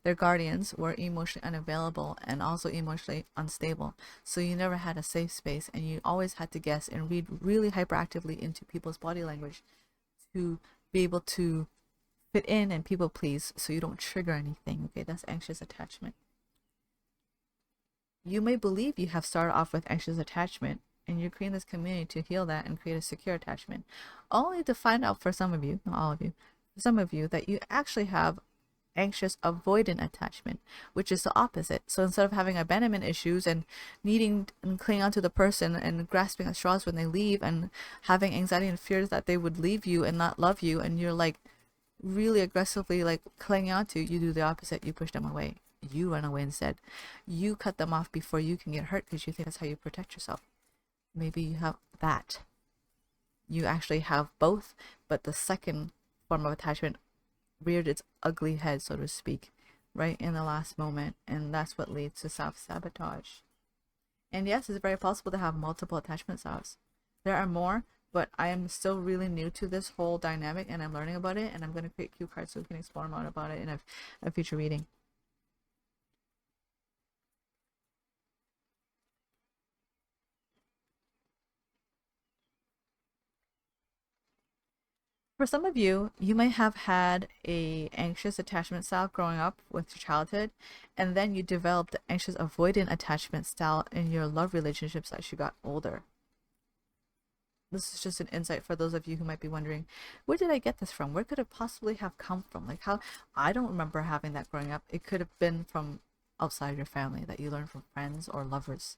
their guardians were emotionally unavailable and also emotionally unstable. So you never had a safe space and you always had to guess and read really hyperactively into people's body language to be able to fit in and people please so you don't trigger anything. Okay, that's anxious attachment. You may believe you have started off with anxious attachment and you're creating this community to heal that and create a secure attachment, only to find out, for some of you, not all of you, for some of you, that you actually have anxious avoidant attachment, which is the opposite. So instead of having abandonment issues and needing and clinging onto the person and grasping at straws when they leave and having anxiety and fears that they would leave you and not love you, and you're like really aggressively like clinging onto, you do the opposite. You push them away. You run away instead. You cut them off before you can get hurt because you think that's how you protect yourself. Maybe you have that. You actually have both, but the second form of attachment reared its ugly head, so to speak, right in the last moment, and that's what leads to self-sabotage. And yes, it's very possible to have multiple attachment styles. There are more, but I am still really new to this whole dynamic and I'm learning about it, and I'm going to create cue cards so we can explore more about it in a future reading. For some of you, you may have had a anxious attachment style growing up with your childhood, and then you developed the anxious avoidant attachment style in your love relationships as you got older. This is just an insight for those of you who might be wondering, where did I get this from? Where could it possibly have come from? Like, how I don't remember having that growing up. It could have been from outside your family that you learned from friends or lovers.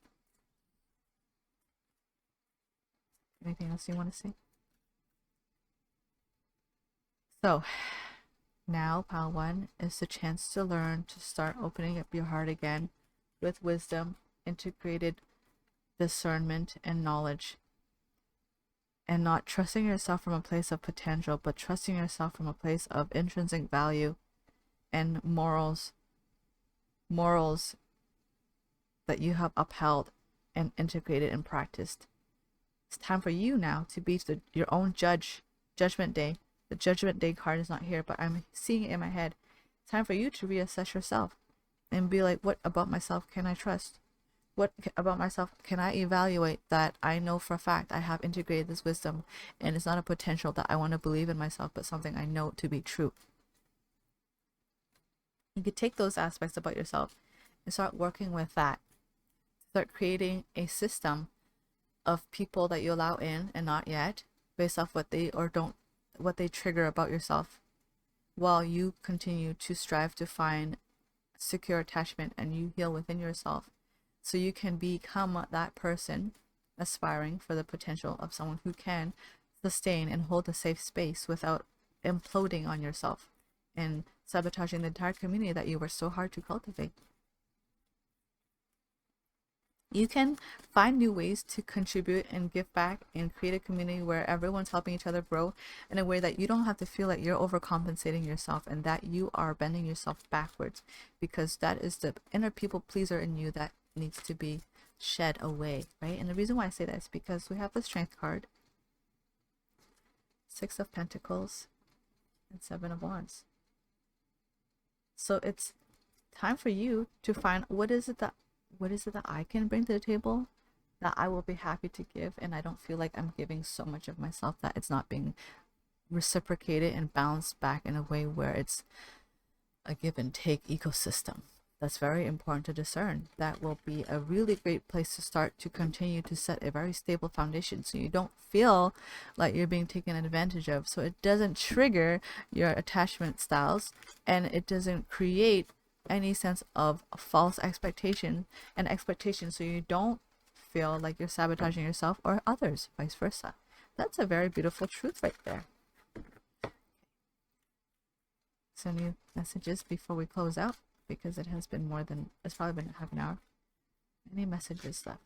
Anything else you want to say? So, now, Pal 1 is the chance to learn to start opening up your heart again with wisdom, integrated discernment, and knowledge. And not trusting yourself from a place of potential, but trusting yourself from a place of intrinsic value and morals that you have upheld and integrated and practiced. It's time for you now to be your own judgment day. The judgment day card is not here, but I'm seeing it in my head. It's time for you to reassess yourself and be like, what about myself can I trust? What about myself can I evaluate that I know for a fact I have integrated this wisdom, and it's not a potential that I want to believe in myself, but something I know to be true. You could take those aspects about yourself and start working with that. Start creating a system of people that you allow in and not yet, based off what they trigger about yourself, while you continue to strive to find secure attachment and you heal within yourself, so you can become that person aspiring for the potential of someone who can sustain and hold a safe space without imploding on yourself and sabotaging the entire community that you worked so hard to cultivate. You can find new ways to contribute and give back and create a community where everyone's helping each other grow in a way that you don't have to feel like you're overcompensating yourself and that you are bending yourself backwards, because that is the inner people pleaser in you that needs to be shed away, right? And the reason why I say that is because we have the Strength card, Six of Pentacles, and Seven of Wands. So it's time for you to find what is it that I can bring to the table that I will be happy to give, and I don't feel like I'm giving so much of myself that it's not being reciprocated and bounced back in a way where it's a give and take ecosystem. That's very important to discern. That will be a really great place to start to continue to set a very stable foundation, so you don't feel like you're being taken advantage of, so it doesn't trigger your attachment styles and it doesn't create any sense of false expectation, so you don't feel like you're sabotaging yourself or others, vice versa. That's a very beautiful truth right there. So new messages before we close out, because it's probably been half an hour. Any messages left?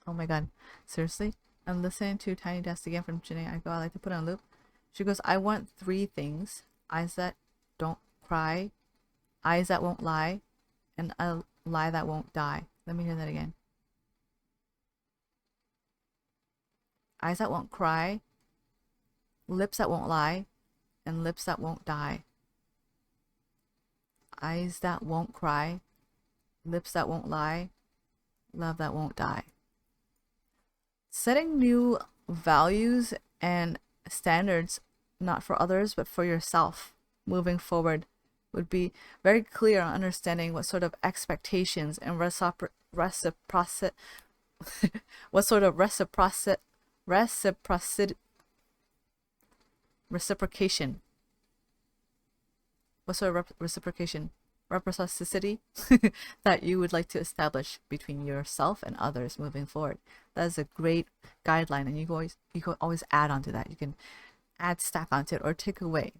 Oh my god, seriously? I'm listening to Tiny Desk again from Janae. I like to put on loop. She goes, I want 3 things: eyes that don't cry, eyes that won't lie, and a lie that won't die. Let me hear that again. Eyes that won't cry, lips that won't lie, and lips that won't die. Eyes that won't cry, lips that won't lie, love that won't die. Setting new values and standards, not for others, but for yourself moving forward, would be very clear on understanding what sort of expectations and reciprocity what sort of reciprocation reciprocity that you would like to establish between yourself and others moving forward. That is a great guideline, and you can always add on to that. You can add, stack onto it, or take away.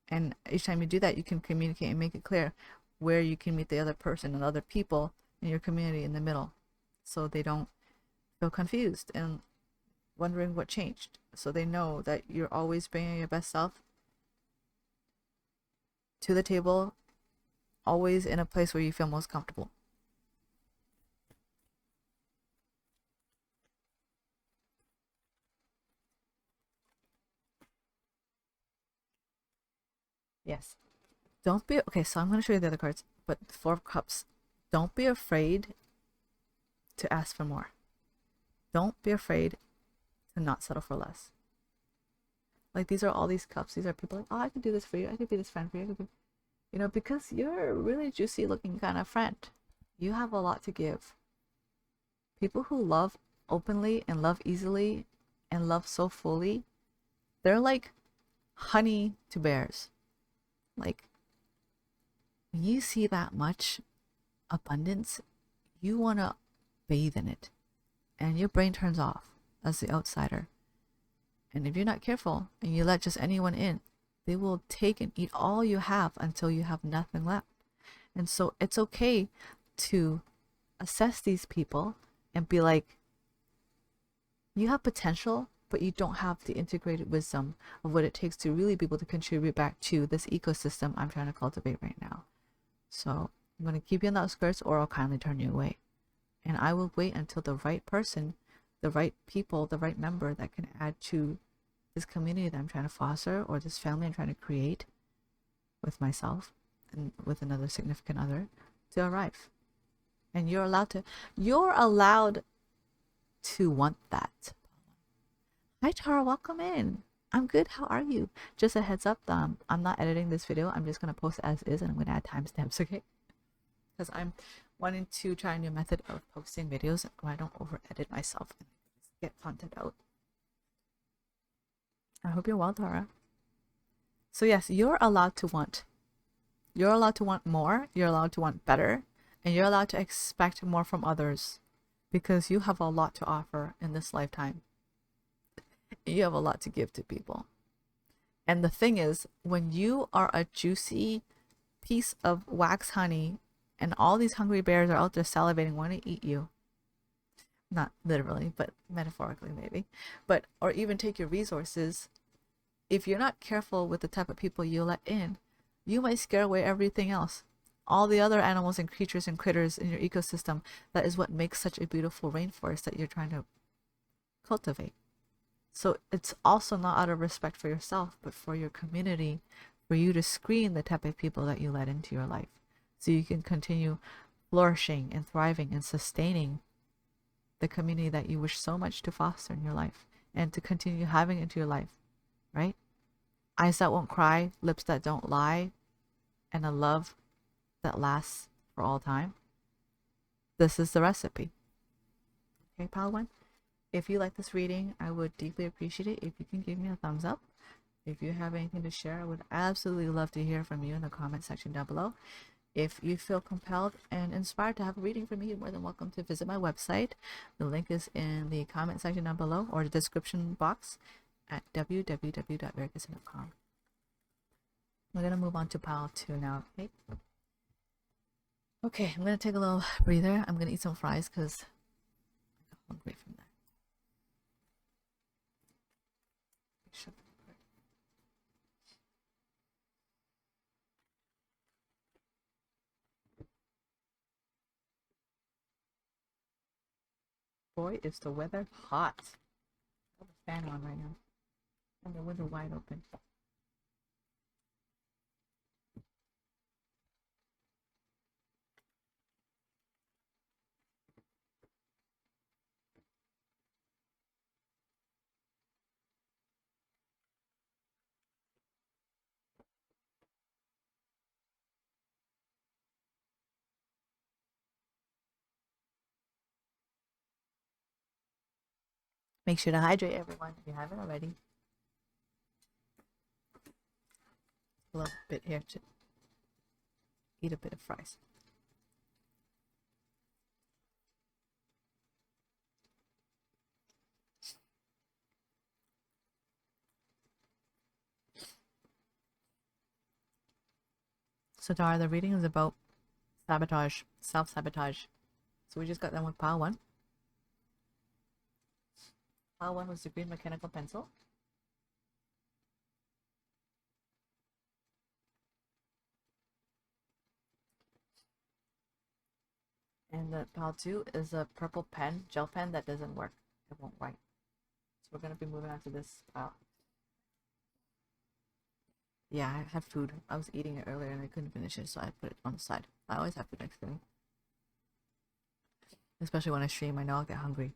And each time you do that, you can communicate and make it clear where you can meet the other person and other people in your community in the middle, so they don't feel confused and wondering what changed. So they know that you're always bringing your best self to the table, always in a place where you feel most comfortable. Yes. Don't be okay. So I'm going to show you the other cards, but 4 of Cups. Don't be afraid to ask for more. Don't be afraid to not settle for less. Like, these are all these cups. These are people like, oh, I can do this for you. I could be this friend for you. I could be, you know, because you're a really juicy looking kind of friend. You have a lot to give. People who love openly and love easily and love so fully, they're like honey to bears. Like, when you see that much abundance, you want to bathe in it. And your brain turns off as the outsider. And if you're not careful and you let just anyone in, they will take and eat all you have until you have nothing left. And so it's okay to assess these people and be like, you have potential, but you don't have the integrated wisdom of what it takes to really be able to contribute back to this ecosystem I'm trying to cultivate right now. So I'm going to keep you on the outskirts, or I'll kindly turn you away. And I will wait until the right person, the right people, the right member that can add to this community that I'm trying to foster, or this family I'm trying to create with myself and with another significant other, to arrive. And you're allowed to want that. Hi Tara, welcome in. I'm good, how are you? Just a heads up, I'm not editing this video. I'm just going to post it as is, and I'm going to add timestamps, okay? Because I'm wanting to try a new method of posting videos where I don't over edit myself and get content out. I hope you're well, Tara. So yes, you're allowed to want. You're allowed to want more, you're allowed to want better, and you're allowed to expect more from others, because you have a lot to offer in this lifetime. You have a lot to give to people. And the thing is, when you are a juicy piece of wax honey and all these hungry bears are out there salivating, wanting to eat you, not literally, but metaphorically maybe, but, or even take your resources, if you're not careful with the type of people you let in, you might scare away everything else. All the other animals and creatures and critters in your ecosystem. That is what makes such a beautiful rainforest that you're trying to cultivate. So it's also not out of respect for yourself, but for your community, for you to screen the type of people that you let into your life, so you can continue flourishing and thriving and sustaining the community that you wish so much to foster in your life and to continue having into your life, right? Eyes that won't cry, lips that don't lie, and a love that lasts for all time. This is the recipe. Okay, pal one? If you like this reading, I would deeply appreciate it if you can give me a thumbs up. If you have anything to share, I would absolutely love to hear from you in the comment section down below. If you feel compelled and inspired to have a reading from me, you're more than welcome to visit my website. The link is in the comment section down below, or the description box at www.veracruz.com. We're going to move on to pile 2 now, okay? Okay, I'm going to take a little breather. I'm going to eat some fries because I'm hungry from that. Boy, is the weather hot. I have a fan on right now, and the window wide open. Make sure to hydrate, everyone, if you haven't already. A little bit here to eat a bit of fries. So Tara, the reading is about sabotage, self-sabotage. So we just got done with pile 1. Pile 1 was the green mechanical pencil. And the pile 2 is a purple pen, gel pen that doesn't work. It won't write. So we're going to be moving on to this pile. Yeah, I had food. I was eating it earlier and I couldn't finish it, so I put it on the side. I always have food next to me. Especially when I stream, I know I'll get hungry.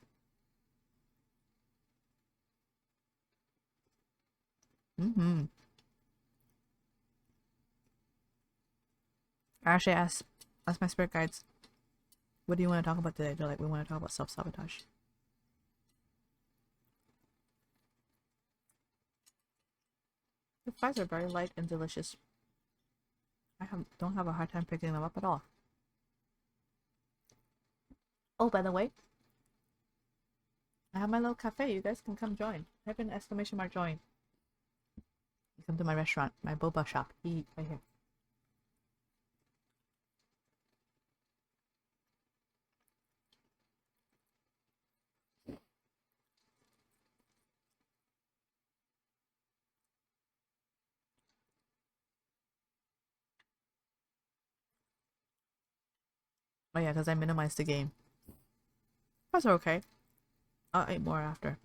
Mm-hmm. I actually asked my spirit guides, what do you want to talk about today? They're like, we want to talk about self-sabotage. The fries are very light and delicious. Don't have a hard time picking them up at all. Oh, by the way, I have my little cafe. You guys can come join. Type in exclamation mark join. You come to my restaurant, my boba shop. Eat right here. Oh yeah, because I minimized the game. That's okay. I'll eat more after.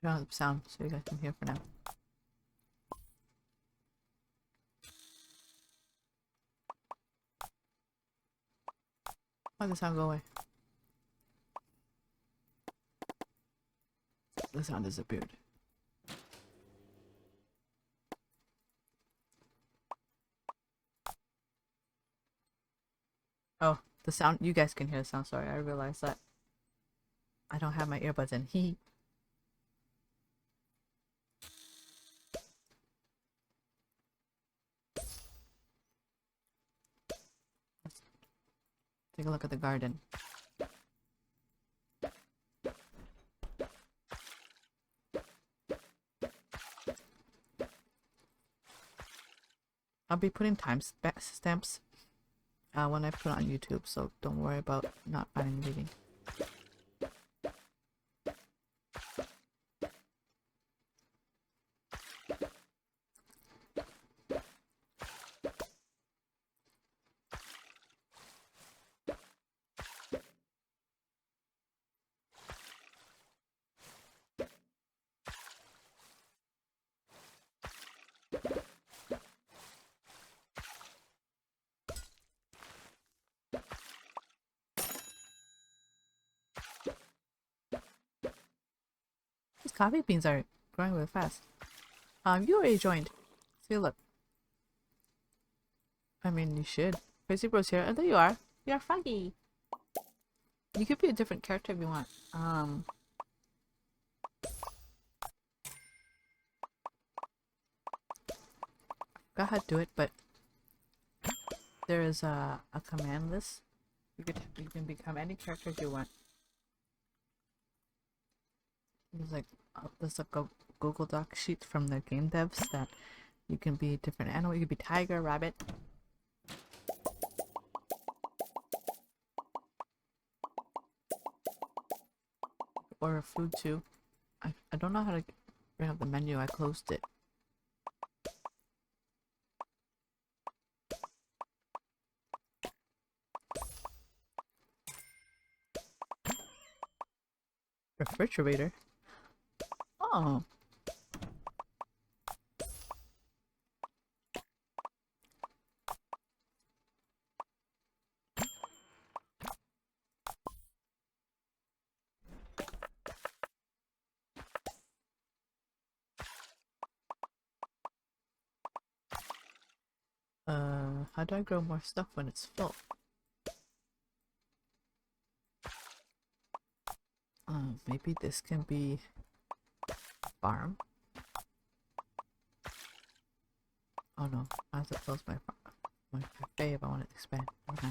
Turn on the sound so you guys can hear for now. Why did the sound go away? The sound disappeared. Oh, the sound. You guys can hear the sound. Sorry, I realized that I don't have my earbuds in. Hee. Let's take a look at the garden. I'll be putting timestamps when I put it on YouTube, so don't worry about not finding the reading. These coffee beans are growing really fast. You already joined. See, look. I mean, you should. Crazy Bro's here. Oh, there you are. You're funky. You could be a different character if you want. Forgot how to do it, but there is a command list. You can become any characters you want. There's like a Google Doc sheet from the game devs that you can be a different animal. You could be tiger, rabbit. Or a food too. I don't know how to bring up the menu. I closed it. Refrigerator? Oh. How do I grow more stuff when it's full? Maybe this can be farm. Oh no, I have to close my cafe if I want it to expand. Okay.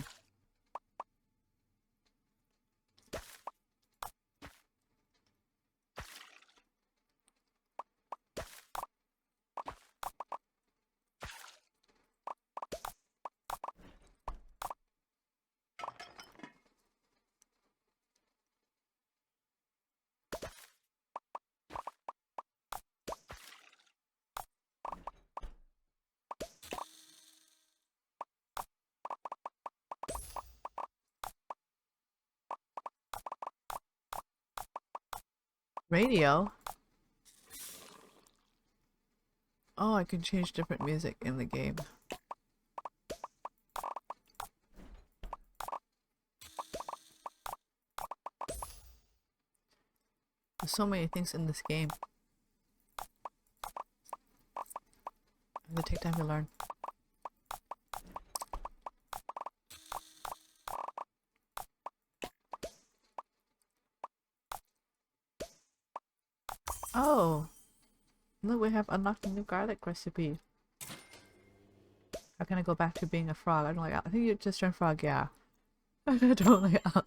Radio? Oh, I can change different music in the game. There's so many things in this game. I'm gonna take time to learn. Oh! Look, we have unlocked a new garlic recipe. How can I go back to being a frog? I don't like. I think you just turned frog, yeah. Totally out.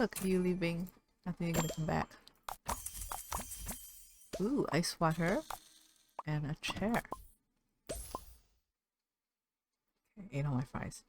Look, you leaving. I think you're gonna come back. Ooh, ice water and a chair. Okay, ate all my fries.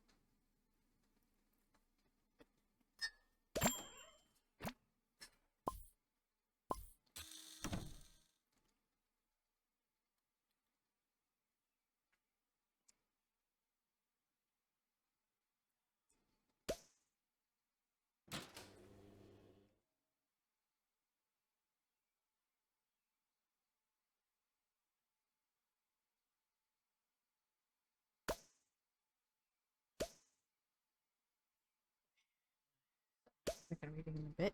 Second reading in a bit.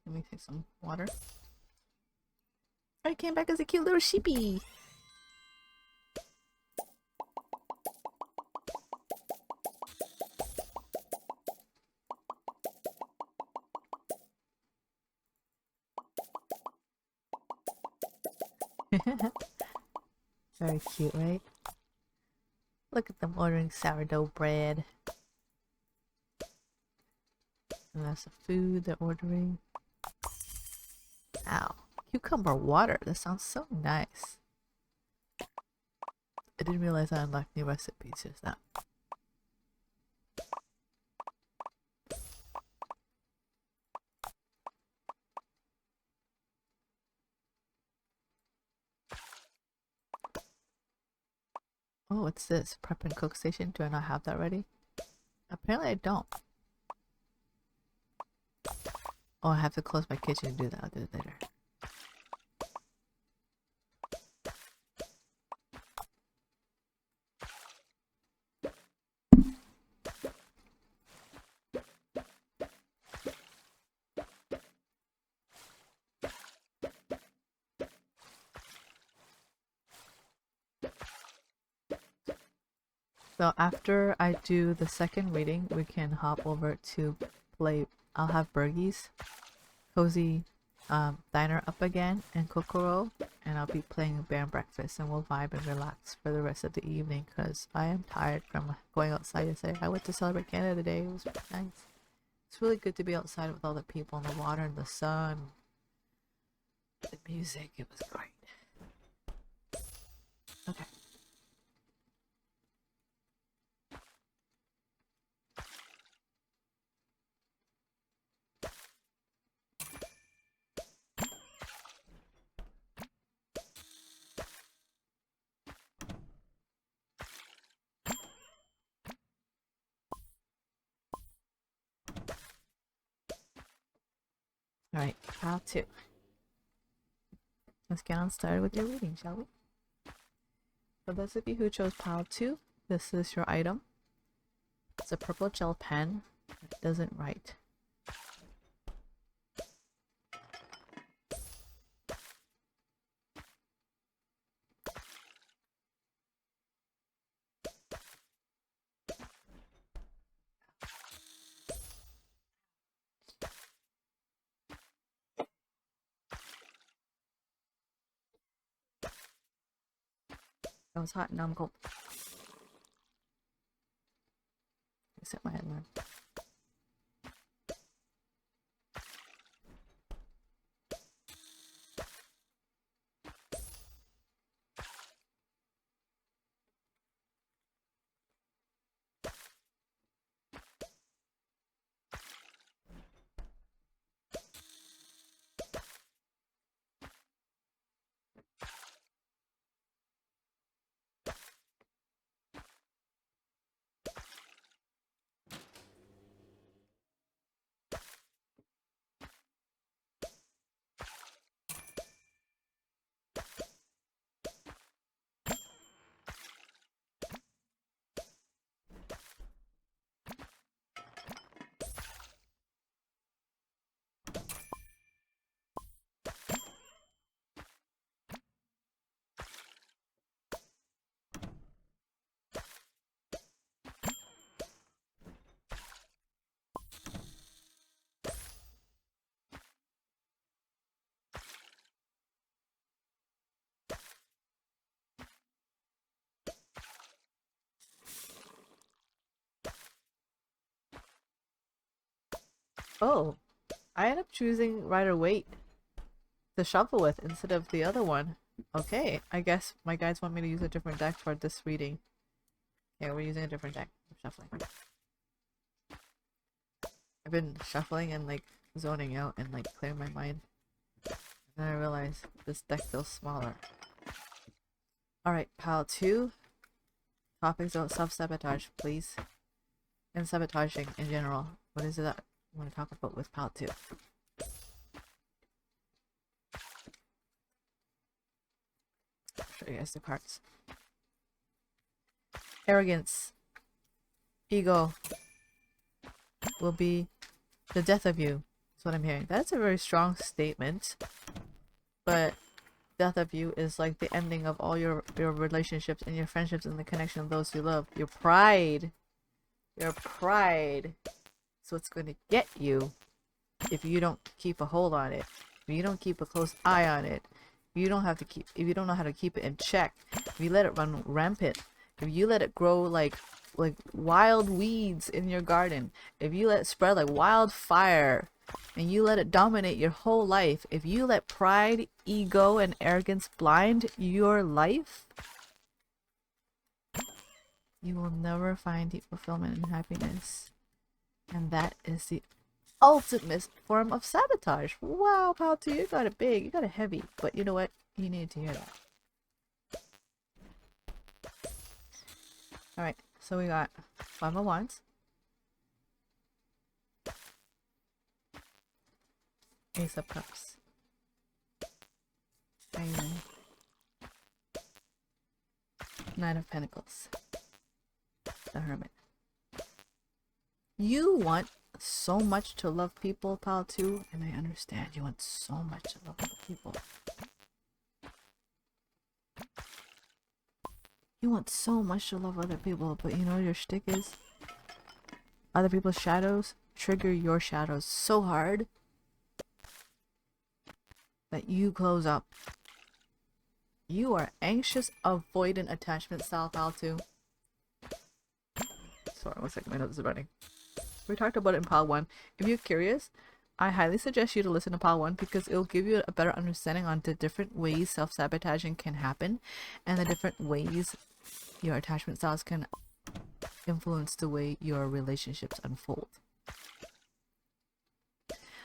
Let me take some water. I came back as a cute little sheepy. Very cute, right? Look at them ordering sourdough bread. And that's the food they're ordering. Ow. Cucumber water. That sounds so nice. I didn't realize I unlocked new recipes just now. Oh, what's this? Prep and cook station? Do I not have that ready? Apparently I don't. Oh, I have to close my kitchen and do that. I'll do it later. So after I do the second reading, we can hop over to play. I'll have Bergie's Cozy Diner up again and Kokoro, and I'll be playing Bear and Breakfast, and we'll vibe and relax for the rest of the evening because I am tired from going outside yesterday. I went to celebrate Canada today. It was really nice. It's really good to be outside with all the people and the water and the sun, the music. It was great. Okay. Alright, pile 2. Let's get on started with your reading, shall we? For those of you who chose pile 2, this is your item. It's a purple gel pen. It doesn't write. That was hot and now I'm cold. I set my headline. Oh, I end up choosing Rider Waite to shuffle with instead of the other one. Okay, I guess my guides want me to use a different deck for this reading. Yeah, we're using a different deck. I'm shuffling. I've been shuffling and like zoning out and like clearing my mind. And then I realized this deck feels smaller. Alright, pile 2. Topics about self-sabotage, please. And sabotaging in general. What is it that I want to talk about with pile 2? I'll show you guys the cards. Arrogance. Ego. Will be the death of you. That's what I'm hearing. That's a very strong statement. But death of you is like the ending of all your relationships and your friendships and the connection of those you love. Your pride. Your pride. So it's going to get you if you don't keep a hold on it. If you don't keep a close eye on it. If you don't know how to keep it in check. If you let it run rampant. If you let it grow like wild weeds in your garden. If you let it spread like wildfire. And you let it dominate your whole life. If you let pride, ego, and arrogance blind your life, you will never find deep fulfillment and happiness. And that is the ultimate form of sabotage. Wow, pal 2, you got it big, you got it heavy. But you know what? You needed to hear that. Alright, so we got 5 of Wands. Ace of Cups. Diamond. Knight of Pentacles. The Hermit. You want so much to love people, pal 2, and I understand you want so much to love other people. You want so much to love other people, but you know what your shtick is? Other people's shadows trigger your shadows so hard that you close up. You are anxious, avoidant attachment style, pal 2. Sorry, 1 second, my nose is running. We talked about it in pile 1. If you're curious, I highly suggest you to listen to pile 1 because it'll give you a better understanding on the different ways self-sabotaging can happen and the different ways your attachment styles can influence the way your relationships unfold.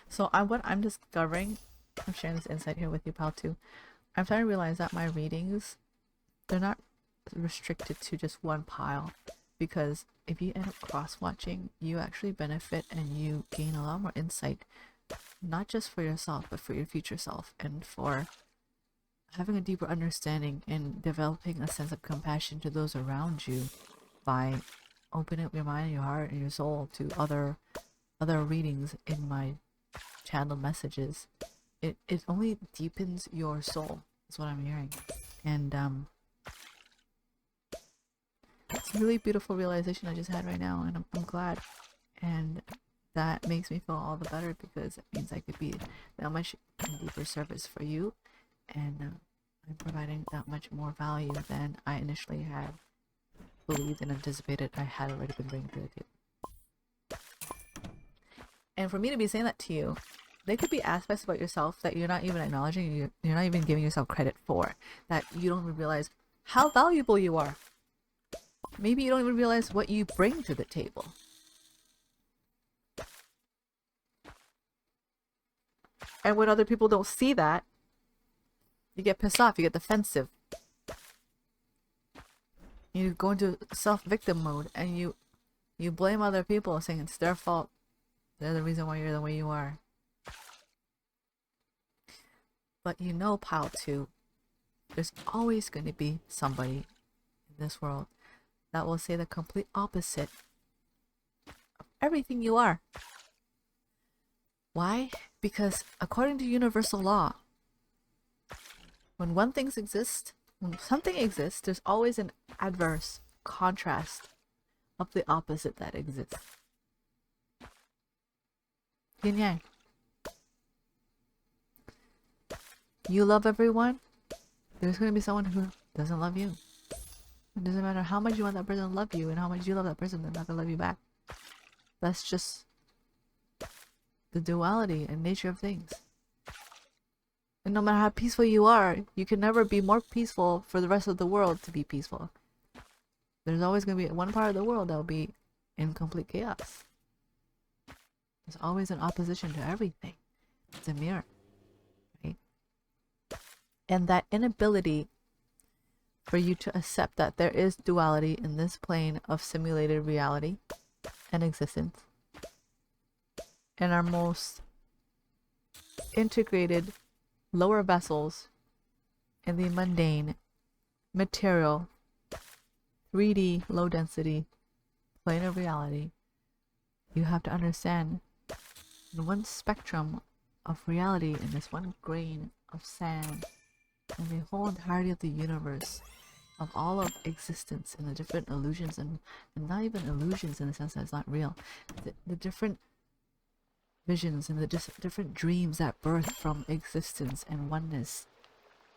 So what I'm discovering, I'm sharing this insight here with you, pal 2. I'm starting to realize that my readings, they're not restricted to just one pile, because if you end up cross-watching, you actually benefit and you gain a lot more insight, not just for yourself, but for your future self, and for having a deeper understanding and developing a sense of compassion to those around you by opening up your mind and your heart and your soul to other readings in my channel messages. It only deepens your soul, is what I'm hearing. And it's a really beautiful realization I just had right now, and I'm glad. And that makes me feel all the better because it means I could be that much in deeper service for you, and I'm providing that much more value than I initially had believed and anticipated I had already been bringing to the table. And for me to be saying that to you, there could be aspects about yourself that you're not even acknowledging, you're not even giving yourself credit for, that you don't even realize how valuable you are. Maybe you don't even realize what you bring to the table. And when other people don't see that, you get pissed off, you get defensive. You go into self-victim mode and you blame other people, saying it's their fault. They're the reason why you're the way you are. But you know, pal 2, there's always going to be somebody in this world that will say the complete opposite of everything you are. Why? Because according to universal law, when something exists, there's always an adverse contrast of the opposite that exists. Yin yang. You love everyone, there's going to be someone who doesn't love you. It doesn't matter how much you want that person to love you and how much you love that person, they're not going to love you back. That's just the duality and nature of things. And no matter how peaceful you are, you can never be more peaceful for the rest of the world to be peaceful. There's always going to be one part of the world that will be in complete chaos. There's always an opposition to everything. It's a mirror, right? And that inability for you to accept that there is duality in this plane of simulated reality and existence, and our most integrated lower vessels in the mundane, material, 3D, low density plane of reality, you have to understand in one spectrum of reality, in this one grain of sand, in the whole entirety of the universe, of all of existence and the different illusions, and not even illusions in the sense that it's not real, the different visions and the different dreams that birth from existence and oneness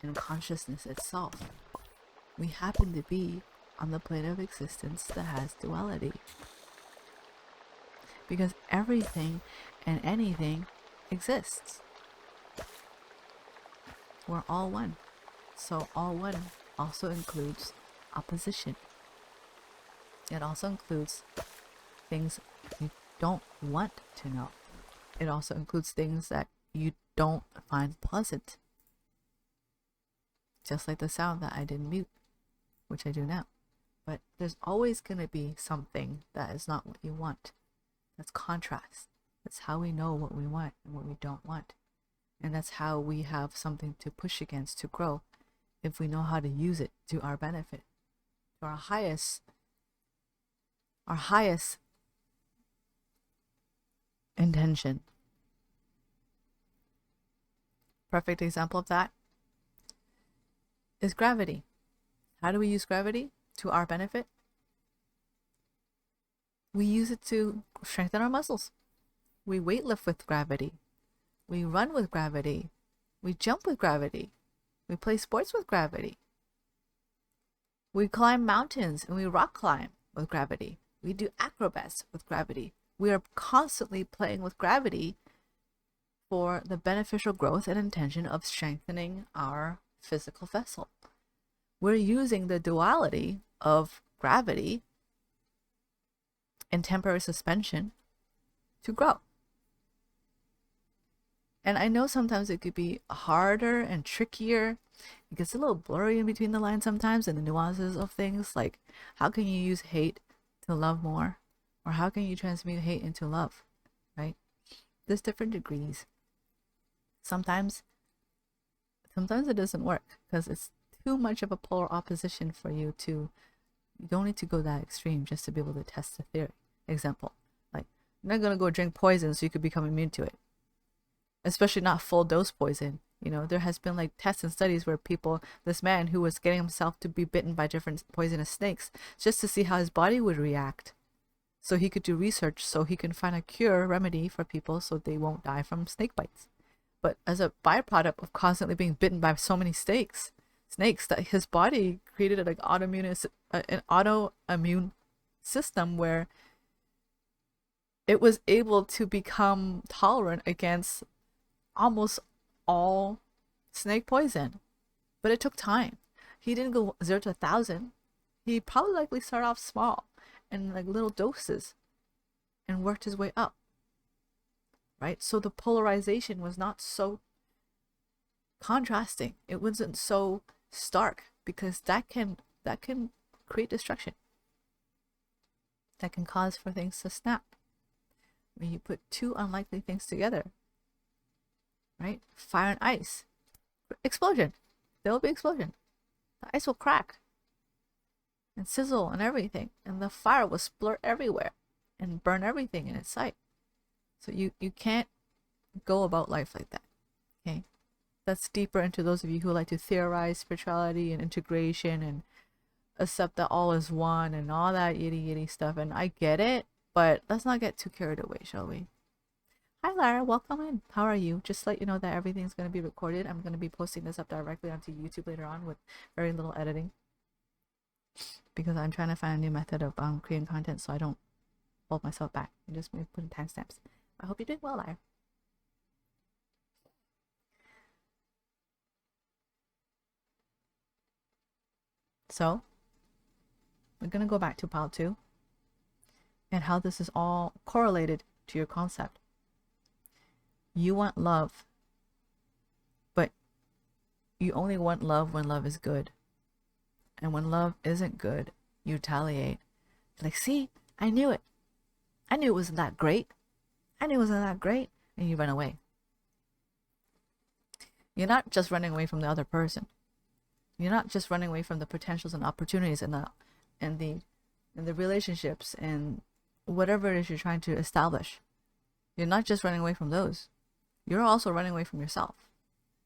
and consciousness itself. We happen to be on the plane of existence that has duality. Because everything and anything exists. We're all one. So all one also includes opposition. It also includes things you don't want to know. It also includes things that you don't find pleasant. Just like the sound that I didn't mute, which I do now. But there's always going to be something that is not what you want. That's contrast. That's how we know what we want and what we don't want. And that's how we have something to push against to grow, if we know how to use it to our benefit, to our highest intention. Perfect example of that is gravity. How do we use gravity to our benefit? We use it to strengthen our muscles. We weightlift with gravity. We run with gravity. We jump with gravity. We play sports with gravity. We climb mountains and we rock climb with gravity. We do acrobats with gravity. We are constantly playing with gravity for the beneficial growth and intention of strengthening our physical vessel. We're using the duality of gravity and temporary suspension to grow. And I know sometimes it could be harder and trickier. It gets a little blurry in between the lines sometimes, and the nuances of things, like how can you use hate to love more, or how can you transmute hate into love, right? There's different degrees. Sometimes it doesn't work because it's too much of a polar opposition for you to. You don't need to go that extreme just to be able to test the theory. Example, like, you're not gonna go drink poison so you could become immune to it, especially not full dose poison. You know, there has been like tests and studies where this man who was getting himself to be bitten by different poisonous snakes just to see how his body would react, so he could do research so he can find a cure remedy for people so they won't die from snake bites. But as a byproduct of constantly being bitten by so many snakes, that his body created an autoimmune system where it was able to become tolerant against almost all snake poison. But it took time. He didn't go 0 to 1,000. He probably likely started off small and like little doses and worked his way up. Right? So the polarization was not so contrasting. It wasn't so stark, because that can create destruction. That can cause for things to snap. When you put two unlikely things together, right? Fire and ice. Explosion. There will be explosion. The ice will crack and sizzle and everything, and the fire will splurt everywhere and burn everything in its sight. So you can't go about life like that. Okay? That's deeper into those of you who like to theorize spirituality and integration and accept that all is one and all that yitty stuff. And I get it, but let's not get too carried away, shall we? Hi Lara, welcome in. How are you? Just to let you know that everything's going to be recorded. I'm going to be posting this up directly onto YouTube later on with very little editing, because I'm trying to find a new method of creating content so I don't hold myself back and just putting timestamps. I hope you're doing well, Lara. So we're going to go back to pile 2 and how this is all correlated to your concept. You want love, but you only want love when love is good. And when love isn't good, you retaliate. Like, see, I knew it. I knew it wasn't that great. I knew it wasn't that great. And you run away. You're not just running away from the other person. You're not just running away from the potentials and opportunities and the relationships and whatever it is you're trying to establish. You're not just running away from those. You're also running away from yourself.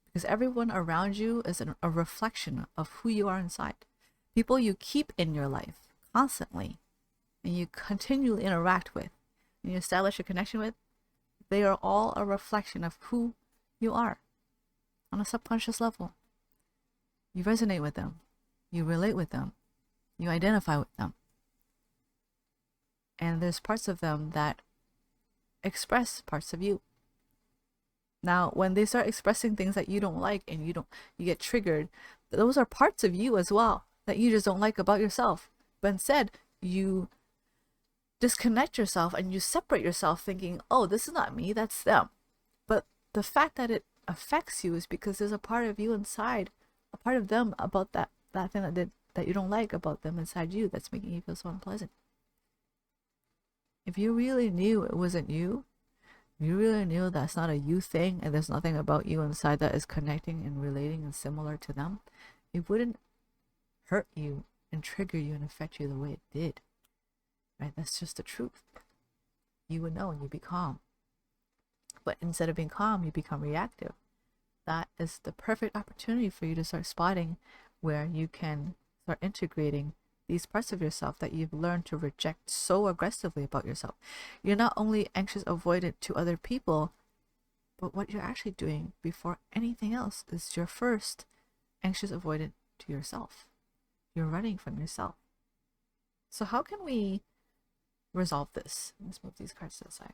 Because everyone around you is a reflection of who you are inside. People you keep in your life constantly and you continually interact with and you establish a connection with, they are all a reflection of who you are on a subconscious level. You resonate with them. You relate with them. You identify with them. And there's parts of them that express parts of you. Now, when they start expressing things that you don't like and you get triggered, those are parts of you as well that you just don't like about yourself. But instead, you disconnect yourself and you separate yourself thinking, oh, this is not me, that's them. But the fact that it affects you is because there's a part of you inside, a part of them about that thing that you don't like about them inside you that's making you feel so unpleasant. If you really knew it wasn't you, you really knew that's not a you thing and there's nothing about you inside that is connecting and relating and similar to them, it wouldn't hurt you and trigger you and affect you the way it did. Right? That's just the truth. You would know and you'd be calm. But instead of being calm, you become reactive. That is the perfect opportunity for you to start spotting where you can start integrating these parts of yourself that you've learned to reject so aggressively about yourself. You're not only anxious avoidant to other people, but what you're actually doing before anything else is you're first anxious avoidant to yourself. You're running from yourself. So how can we resolve this? Let's move these cards to the side.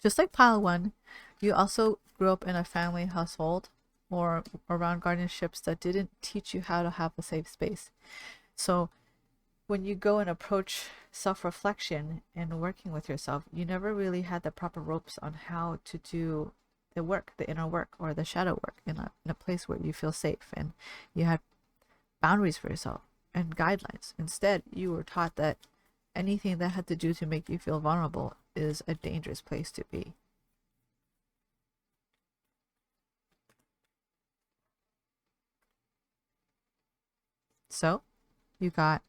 Just like pile 1, you also grew up in a family household or around guardianships that didn't teach you how to have a safe space. So when you go and approach self-reflection and working with yourself, you never really had the proper ropes on how to do the work, the inner work or the shadow work in a place where you feel safe, and you had boundaries for yourself and guidelines. Instead, you were taught that anything that had to do to make you feel vulnerable is a dangerous place to be. So, you got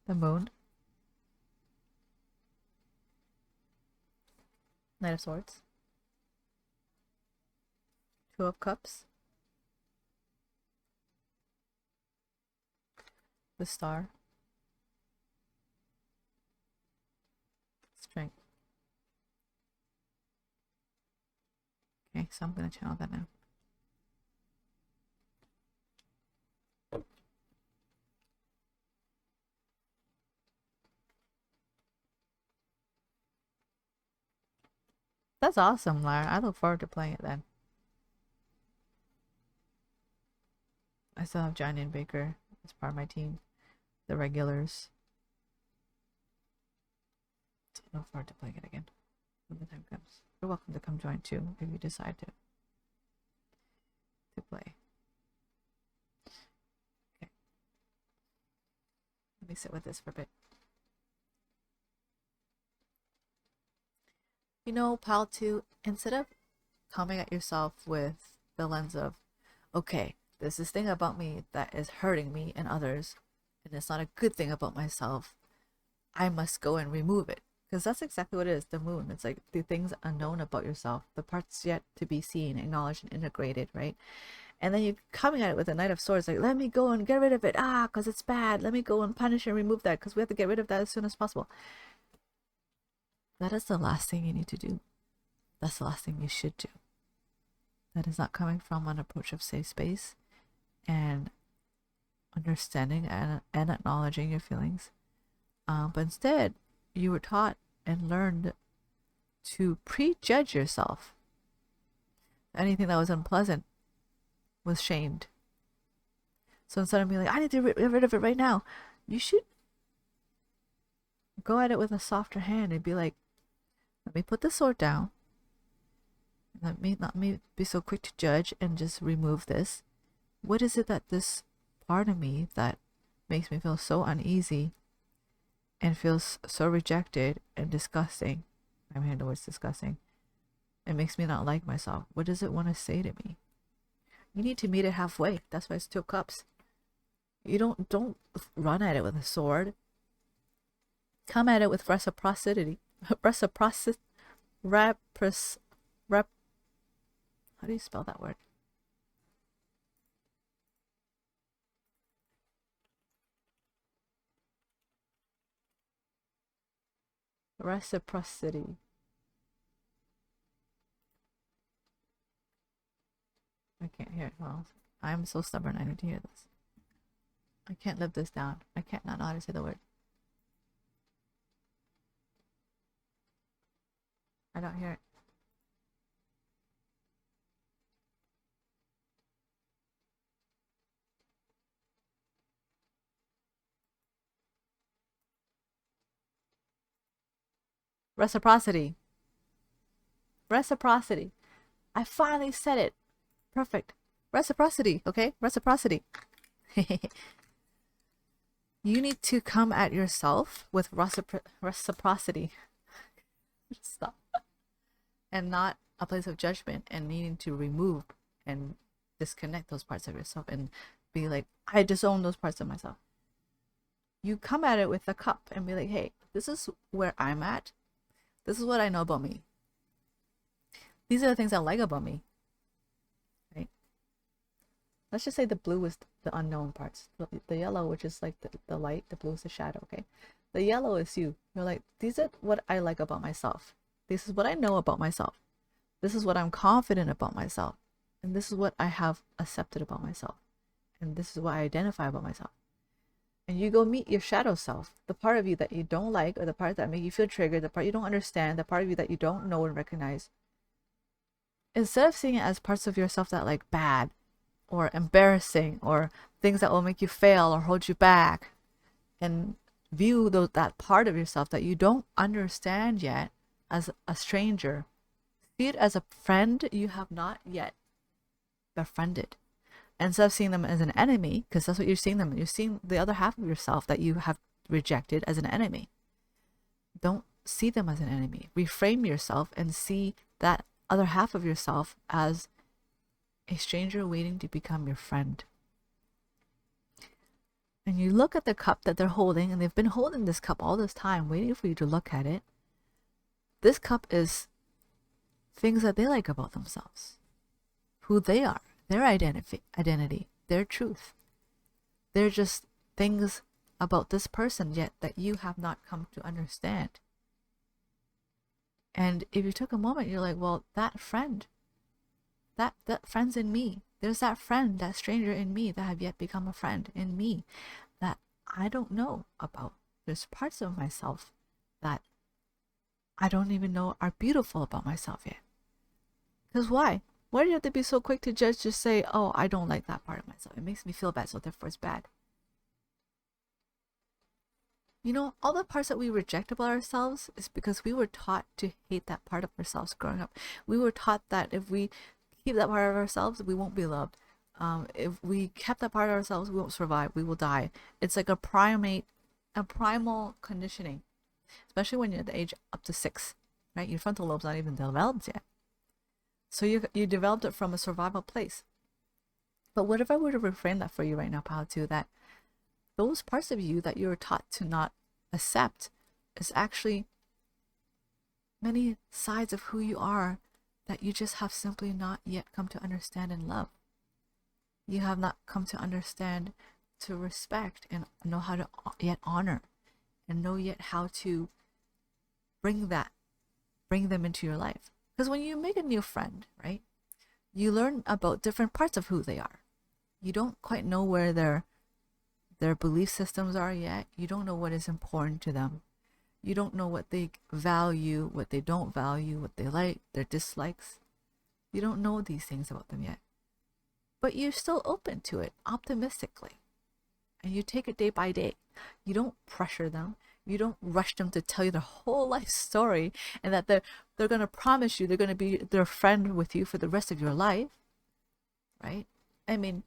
the Moon, Knight of Swords, Two of Cups, the Star, Strength. Okay, so I'm going to channel that now. That's awesome, Lara. I look forward to playing it then. I still have Johnny and Baker as part of my team. The regulars. So I look forward to playing it again when the time comes. You're welcome to come join too if you decide to play. Okay. Let me sit with this for a bit. You know, pile 2, instead of coming at yourself with the lens of, okay, there's this thing about me that is hurting me and others, and it's not a good thing about myself, I must go and remove it. Because that's exactly what it is, the Moon. It's like the things unknown about yourself, the parts yet to be seen, acknowledged, and integrated, right? And then you're coming at it with a Knight of Swords, like, let me go and get rid of it, because it's bad, let me go and punish and remove that, because we have to get rid of that as soon as possible. That is the last thing you need to do. That's the last thing you should do. That is not coming from an approach of safe space and understanding and acknowledging your feelings. But instead, you were taught and learned to prejudge yourself. Anything that was unpleasant was shamed. So instead of being like, I need to get rid of it right now, you should go at it with a softer hand and be like, let me put the sword down. Let me not be so quick to judge and just remove this. What is it that this part of me that makes me feel so uneasy and feels so rejected and disgusting? I'm hearing the words disgusting. It makes me not like myself. What does it want to say to me? You need to meet it halfway. That's why it's 2 cups. You don't run at it with a sword. Come at it with reciprocity. Reciprocity. How do you spell that word? Reciprocity. I can't hear it well. I'm so stubborn. I need to hear this. I can't live this down. I can't not know how to say the word. I don't hear it. Reciprocity. Reciprocity. I finally said it. Perfect. Reciprocity, okay? Reciprocity. You need to come at yourself with reciprocity. Stop. And not a place of judgment and needing to remove and disconnect those parts of yourself and be like, I disown those parts of myself. You come at it with a cup and be like, hey, this is where I'm at. This is what I know about me. These are the things I like about me. Right? Let's just say the blue is the unknown parts. The yellow, which is like the light, the blue is the shadow, okay? The yellow is you. You're like, these are what I like about myself. This is what I know about myself. This is what I'm confident about myself. And this is what I have accepted about myself. And this is what I identify about myself. And you go meet your shadow self, the part of you that you don't like, or the part that make you feel triggered, the part you don't understand, the part of you that you don't know and recognize. Instead of seeing it as parts of yourself that like bad or embarrassing or things that will make you fail or hold you back, and view that part of yourself that you don't understand yet as a stranger, see it as a friend you have not yet befriended. And instead of seeing them as an enemy, because that's what you're seeing them, you're seeing the other half of yourself that you have rejected as an enemy. Don't see them as an enemy. Reframe yourself and see that other half of yourself as a stranger waiting to become your friend. And you look at the cup that they're holding, and they've been holding this cup all this time, waiting for you to look at it. This cup is things that they like about themselves, who they are, their identity, their truth. They're just things about this person yet that you have not come to understand. And if you took a moment, you're like, well, that friend, that friend's in me. There's that friend, that stranger in me that have yet become a friend in me that I don't know about. There's parts of myself that I don't even know are beautiful about myself yet. Because why? Why do you have to be so quick to judge, just say, oh, I don't like that part of myself. It makes me feel bad, so therefore it's bad. You know, all the parts that we reject about ourselves is because we were taught to hate that part of ourselves growing up. We were taught that if we keep that part of ourselves, we won't be loved. If we kept that part of ourselves, we won't survive. We will die. It's like a primal conditioning, especially when you're at the age up to 6, right? Your frontal lobe's not even developed yet. So you developed it from a survival place. But what if I were to reframe that for you right now, Pal, too, that those parts of you that you're taught to not accept is actually many sides of who you are that you just have simply not yet come to understand and love. You have not come to understand, to respect, and know how to yet honor, and know yet how to bring them into your life. Because when you make a new friend, right, you learn about different parts of who they are. You don't quite know where their belief systems are yet. You don't know what is important to them. You don't know what they value, what they don't value, what they like, their dislikes. You don't know these things about them yet. But you're still open to it optimistically. And you take it day by day. You don't pressure them. You don't rush them to tell you their whole life story and that they're going to promise you they're going to be their friend with you for the rest of your life. Right? I mean,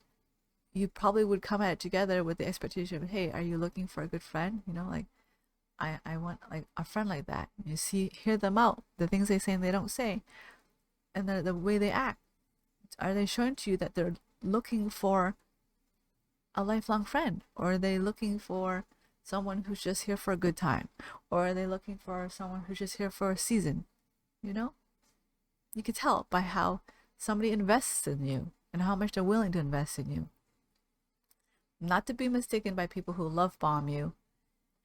you probably would come at it together with the expectation of, hey, are you looking for a good friend? You know, like, I want like a friend like that. You hear them out, the things they say and they don't say, and the way they act. Are they showing to you that they're looking for a lifelong friend? Or are they looking for someone who's just here for a good time? Or are they looking for someone who's just here for a season? You know? You can tell by how somebody invests in you and how much they're willing to invest in you. Not to be mistaken by people who love bomb you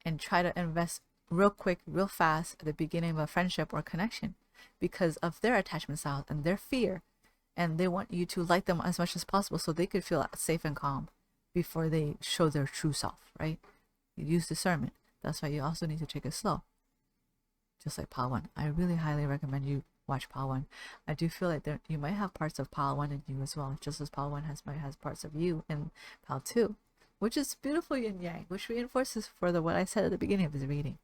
and try to invest real quick, real fast at the beginning of a friendship or connection because of their attachment style and their fear. And they want you to like them as much as possible so they could feel safe and calm before they show their true self, right? You use discernment. That's why you also need to take it slow. Just like Pal 1. I really highly recommend you watch Pal 1. I do feel like you might have parts of Pal 1 in you as well, just as Pal 1 has parts of you in Pal 2, which is beautiful yin yang, which reinforces further what I said at the beginning of this reading.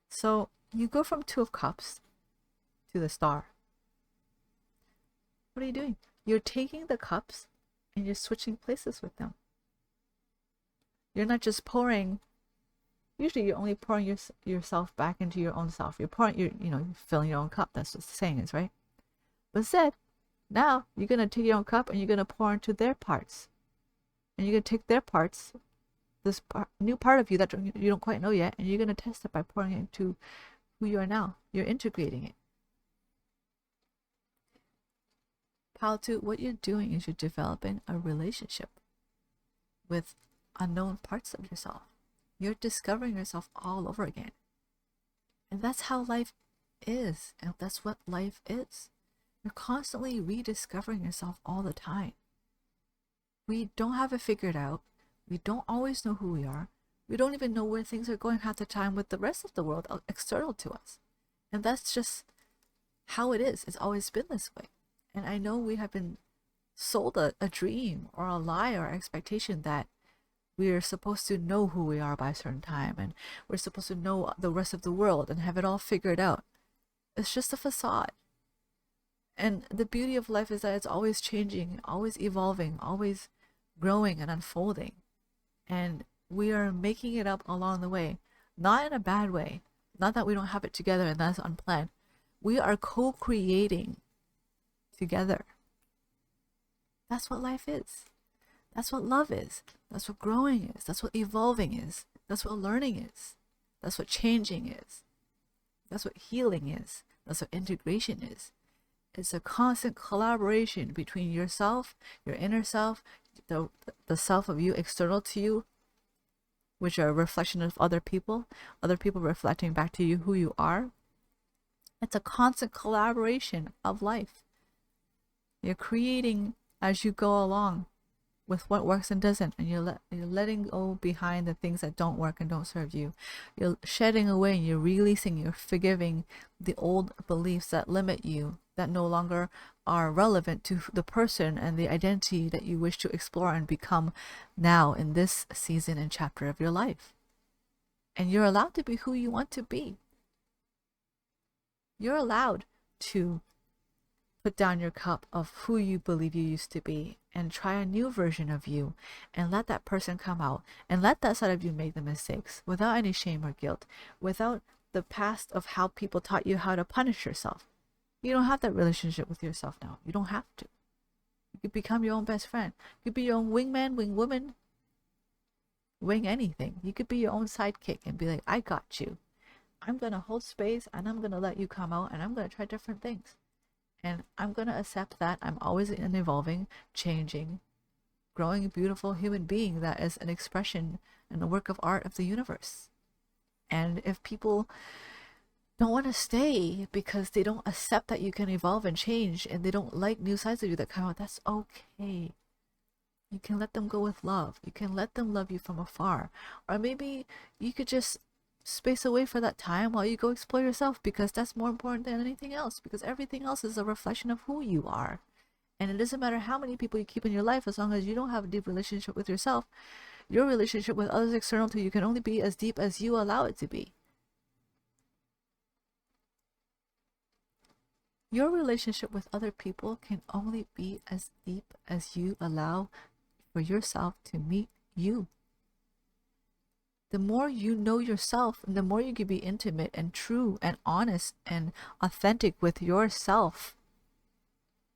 So you go from Two of Cups to the Star. What are you doing? You're taking the cups and you're switching places with them. You're not just pouring. Usually you're only pouring yourself back into your own self. You're pouring, you're filling your own cup. That's what the saying is, right? But instead, now you're going to take your own cup and you're going to pour into their parts. And you're going to take their parts, this new part of you that you don't quite know yet, and you're going to test it by pouring it into who you are now. You're integrating it. Pal 2, what you're doing is you're developing a relationship with unknown parts of yourself. You're discovering yourself all over again. And that's how life is. And that's what life is. You're constantly rediscovering yourself all the time. We don't have it figured out. We don't always know who we are. We don't even know where things are going half the time with the rest of the world external to us. And that's just how it is. It's always been this way. And I know we have been sold a dream or a lie or expectation that we're supposed to know who we are by a certain time and we're supposed to know the rest of the world and have it all figured out. It's just a facade. And the beauty of life is that it's always changing, always evolving, always growing and unfolding. And we are making it up along the way, not in a bad way, not that we don't have it together and that's unplanned. We are co-creating together. That's what life is. That's what love is. That's what growing is. That's what evolving is. That's what learning is. That's what changing is. That's what healing is. That's what integration is. It's a constant collaboration between yourself, your inner self, the self of you external to you, which are a reflection of other people reflecting back to you who you are. It's a constant collaboration of life. You're creating as you go along with what works and doesn't, and you're letting go behind the things that don't work and don't serve you. You're shedding away and you're releasing, you're forgiving the old beliefs that limit you, that no longer are relevant to the person and the identity that you wish to explore and become now in this season and chapter of your life. And you're allowed to be who you want to be. You're allowed to put down your cup of who you believe you used to be and try a new version of you and let that person come out and let that side of you make the mistakes without any shame or guilt, without the past of how people taught you how to punish yourself. You don't have that relationship with yourself now. You don't have to. You could become your own best friend. You could be your own wingman, wingwoman, wing anything. You could be your own sidekick and be like, I got you. I'm going to hold space and I'm going to let you come out and I'm going to try different things. And I'm going to accept that I'm always an evolving, changing, growing, beautiful human being that is an expression and a work of art of the universe. And if people don't want to stay because they don't accept that you can evolve and change and they don't like new sides of you that come out, that's okay. You can let them go with love. You can let them love you from afar. Or maybe you could just space away for that time while you go explore yourself, because that's more important than anything else, because everything else is a reflection of who you are. And it doesn't matter how many people you keep in your life, as long as you don't have a deep relationship with yourself, your relationship with others external to you can only be as deep as you allow it to be. Your relationship with other people can only be as deep as you allow for yourself to meet you. The more you know yourself, and the more you can be intimate and true and honest and authentic with yourself,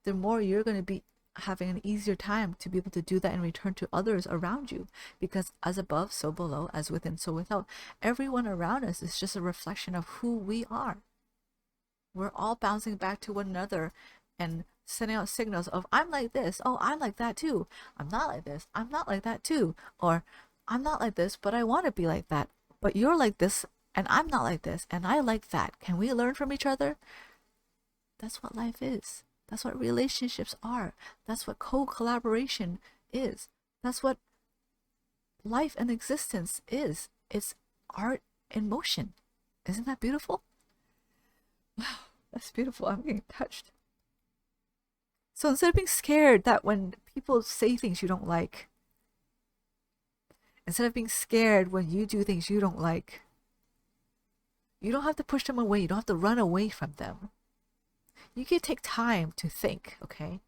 the more you're going to be having an easier time to be able to do that in return to others around you. Because as above, so below, as within, so without. Everyone around us is just a reflection of who we are. We're all bouncing back to one another and sending out signals of, I'm like this, oh, I'm like that too. I'm not like this, I'm not like that too. Or, I'm not like this, but I want to be like that. But you're like this, and I'm not like this, and I like that. Can we learn from each other? That's what life is. That's what relationships are. That's what co-collaboration is. That's what life and existence is. It's art in motion. Isn't that beautiful? Wow, that's beautiful. I'm getting touched. So instead of being scared that when people say things you don't like, instead of being scared when you do things you don't like, you don't have to push them away. You don't have to run away from them. You can take time to think, okay?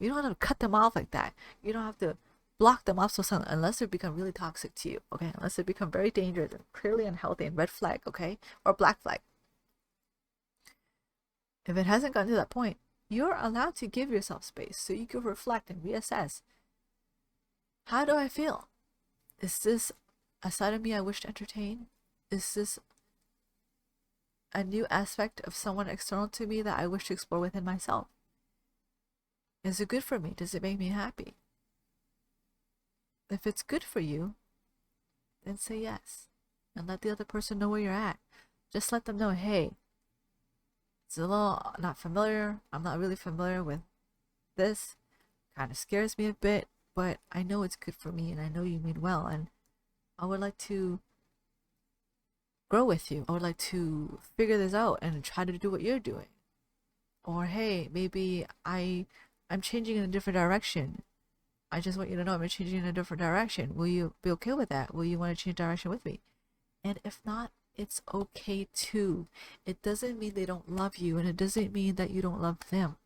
You don't have to cut them off like that. You don't have to block them off so suddenly, unless they become really toxic to you, okay? Unless they become very dangerous and clearly unhealthy and red flag, okay? Or black flag. If it hasn't gotten to that point, you're allowed to give yourself space so you can reflect and reassess. How do I feel? Is this a side of me I wish to entertain? Is this a new aspect of someone external to me that I wish to explore within myself? Is it good for me? Does it make me happy? If it's good for you, then say yes. And let the other person know where you're at. Just let them know, hey, it's a little not familiar. I'm not really familiar with this. Kind of scares me a bit, but I know it's good for me and I know you mean well. And I would like to grow with you. I would like to figure this out and try to do what you're doing. Or hey, maybe I'm changing in a different direction. I just want you to know I'm changing in a different direction. Will you be okay with that? Will you want to change direction with me? And if not, it's okay too. It doesn't mean they don't love you, and it doesn't mean that you don't love them.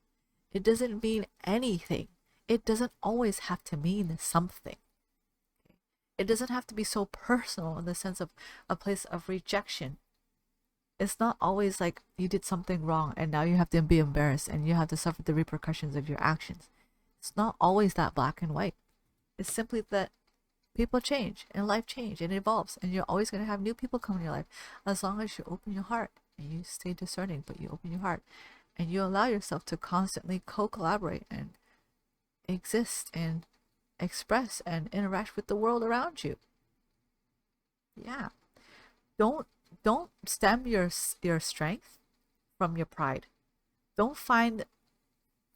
It doesn't mean anything. It doesn't always have to mean something. It doesn't have to be so personal in the sense of a place of rejection. It's not always like you did something wrong and now you have to be embarrassed and you have to suffer the repercussions of your actions. It's not always that black and white. It's simply that people change and life change and evolves, and you're always going to have new people come in your life as long as you open your heart and you stay discerning, but you open your heart and you allow yourself to constantly co-collaborate and exist and express and interact with the world around you. Yeah. Don't stem your strength from your pride. Don't find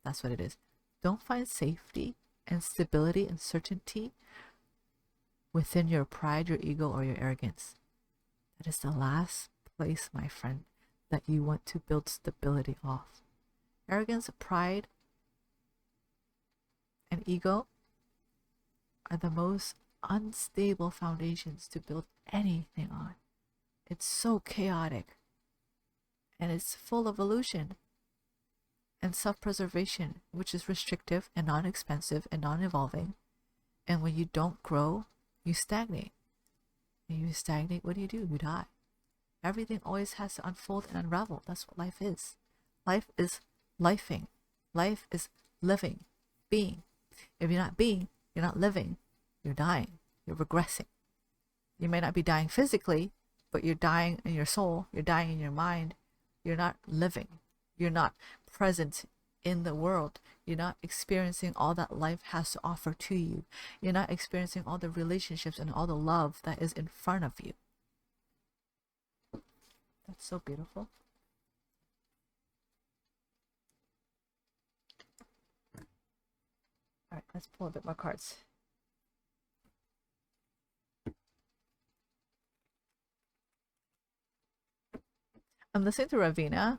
That's what it is. Don't find safety and stability and certainty within your pride, your ego, or your arrogance. That is the last place, my friend, that you want to build stability off. Arrogance, pride, and ego are the most unstable foundations to build anything on. It's so chaotic, and it's full of illusion and self-preservation, which is restrictive and non-expensive and non-evolving. And when you don't grow, you stagnate. And you stagnate, what do? You die. Everything always has to unfold and unravel. That's what life is. Life is lifing. Life is living, being. If you're not being, you're not living. You're dying. You're regressing. You may not be dying physically, but you're dying in your soul. You're dying in your mind. You're not living. You're not present in the world. You're not experiencing all that life has to offer to you. You're not experiencing all the relationships and all the love that is in front of you. That's so beautiful. Alright, let's pull a bit more cards. I'm listening to Ravina,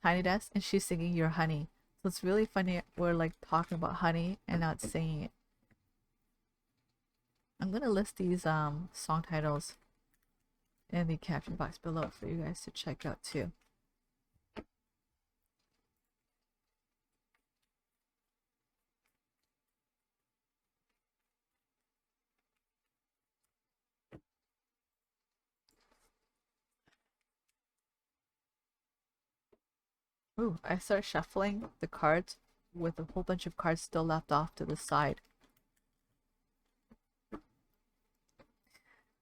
Tiny Desk, and she's singing Your Honey. So it's really funny we're like talking about honey and not singing it. I'm gonna list these song titles in the caption box below for you guys to check out too. Ooh, I start shuffling the cards with a whole bunch of cards still left off to the side.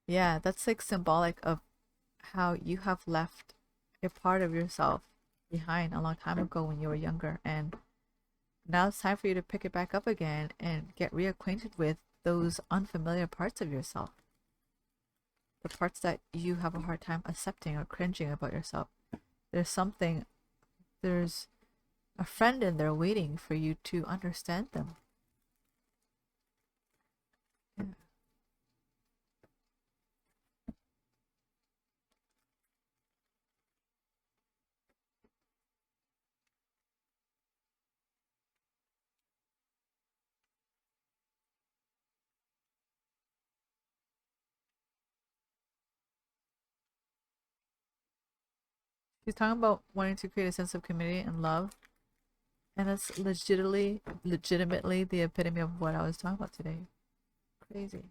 Yeah, that's like symbolic of how you have left a part of yourself behind a long time ago when you were younger, and now it's time for you to pick it back up again and get reacquainted with those unfamiliar parts of yourself. The parts that you have a hard time accepting or cringing about yourself. There's a friend in there waiting for you to understand them. Yeah. She's talking about wanting to create a sense of community and love. And that's legitimately the epitome of what I was talking about today. Crazy.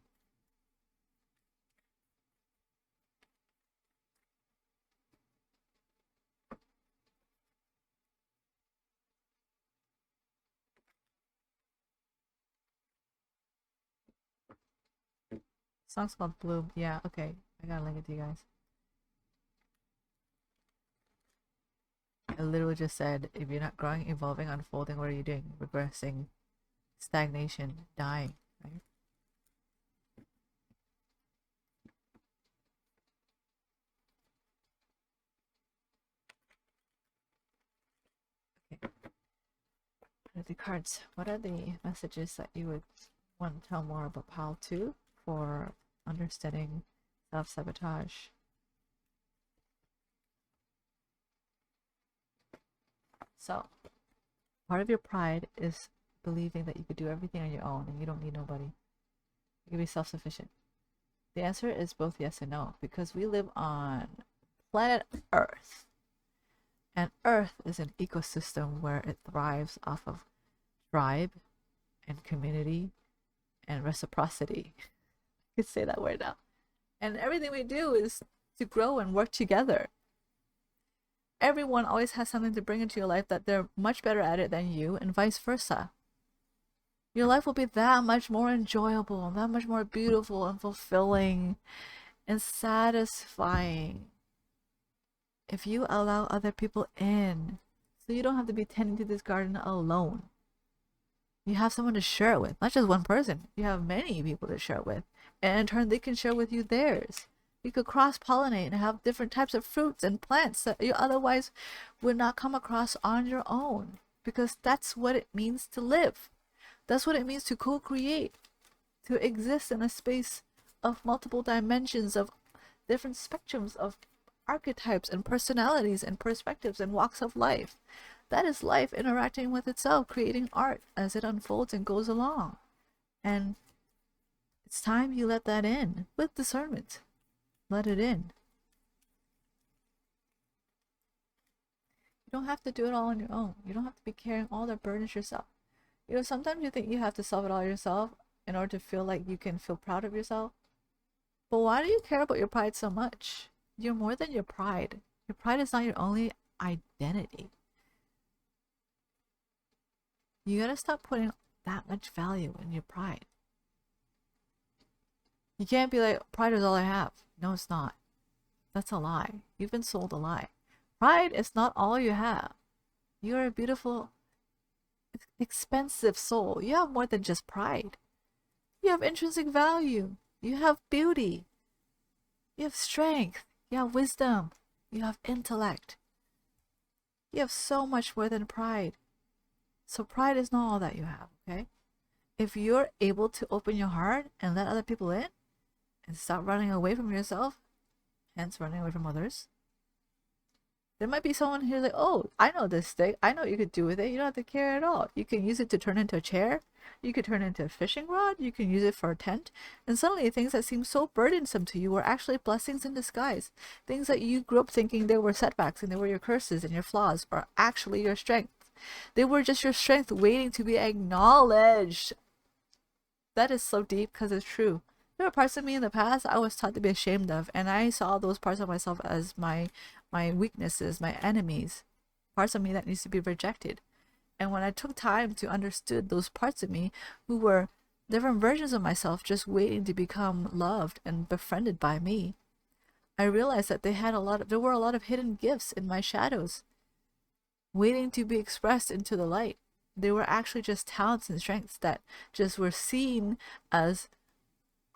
Song's called Bloom. Yeah, okay. I gotta link it to you guys. I literally just said, if you're not growing, evolving, unfolding, what are you doing? Regressing, stagnation, dying, right? Okay. What are the cards? What are the messages that you would want to tell more about Pile 2 for understanding self-sabotage? So, part of your pride is believing that you could do everything on your own and you don't need nobody. You can be self-sufficient. The answer is both yes and no, because we live on planet Earth. And Earth is an ecosystem where it thrives off of tribe and community and reciprocity. I could say that word now. And everything we do is to grow and work together. Everyone always has something to bring into your life that they're much better at it than you, and vice versa. Your life will be that much more enjoyable, that much more beautiful and fulfilling and satisfying if you allow other people in. So you don't have to be tending to this garden alone. You have someone to share it with, not just one person. You have many people to share it with, and in turn they can share with you theirs. You could cross-pollinate and have different types of fruits and plants that you otherwise would not come across on your own, because that's what it means to live. That's what it means to co-create, to exist in a space of multiple dimensions, of different spectrums of archetypes and personalities and perspectives and walks of life. That is life interacting with itself, creating art as it unfolds and goes along. And it's time you let that in with discernment. Let it in. You don't have to do it all on your own. You don't have to be carrying all the burdens yourself. You know, sometimes you think you have to solve it all yourself in order to feel like you can feel proud of yourself. But why do you care about your pride so much? You're more than your pride. Your pride is not your only identity. You gotta stop putting that much value in your pride. You can't be like, pride is all I have. No, it's not. That's a lie. You've been sold a lie. Pride is not all you have. You're a beautiful, expensive soul. You have more than just pride. You have intrinsic value. You have beauty. You have strength. You have wisdom. You have intellect. You have so much more than pride. So pride is not all that you have, okay? if you're able to open your heart and let other people in and stop running away from yourself, hence running away from others, there might be someone who's like, oh, I know this stick. I know what you could do with it. You don't have to carry it at all. You can use it to turn into a chair. You could turn it into a fishing rod. You can use it for a tent. And suddenly things that seem so burdensome to you were actually blessings in disguise. Things that you grew up thinking they were setbacks and they were your curses and your flaws are actually your strength. They were just your strength waiting to be acknowledged. That is so deep because it's true. There were parts of me in the past I was taught to be ashamed of, and I saw those parts of myself as my weaknesses, my enemies, parts of me that needs to be rejected. And when I took time to understood those parts of me who were different versions of myself just waiting to become loved and befriended by me, I realized that there were a lot of hidden gifts in my shadows waiting to be expressed into the light. They were actually just talents and strengths that just were seen as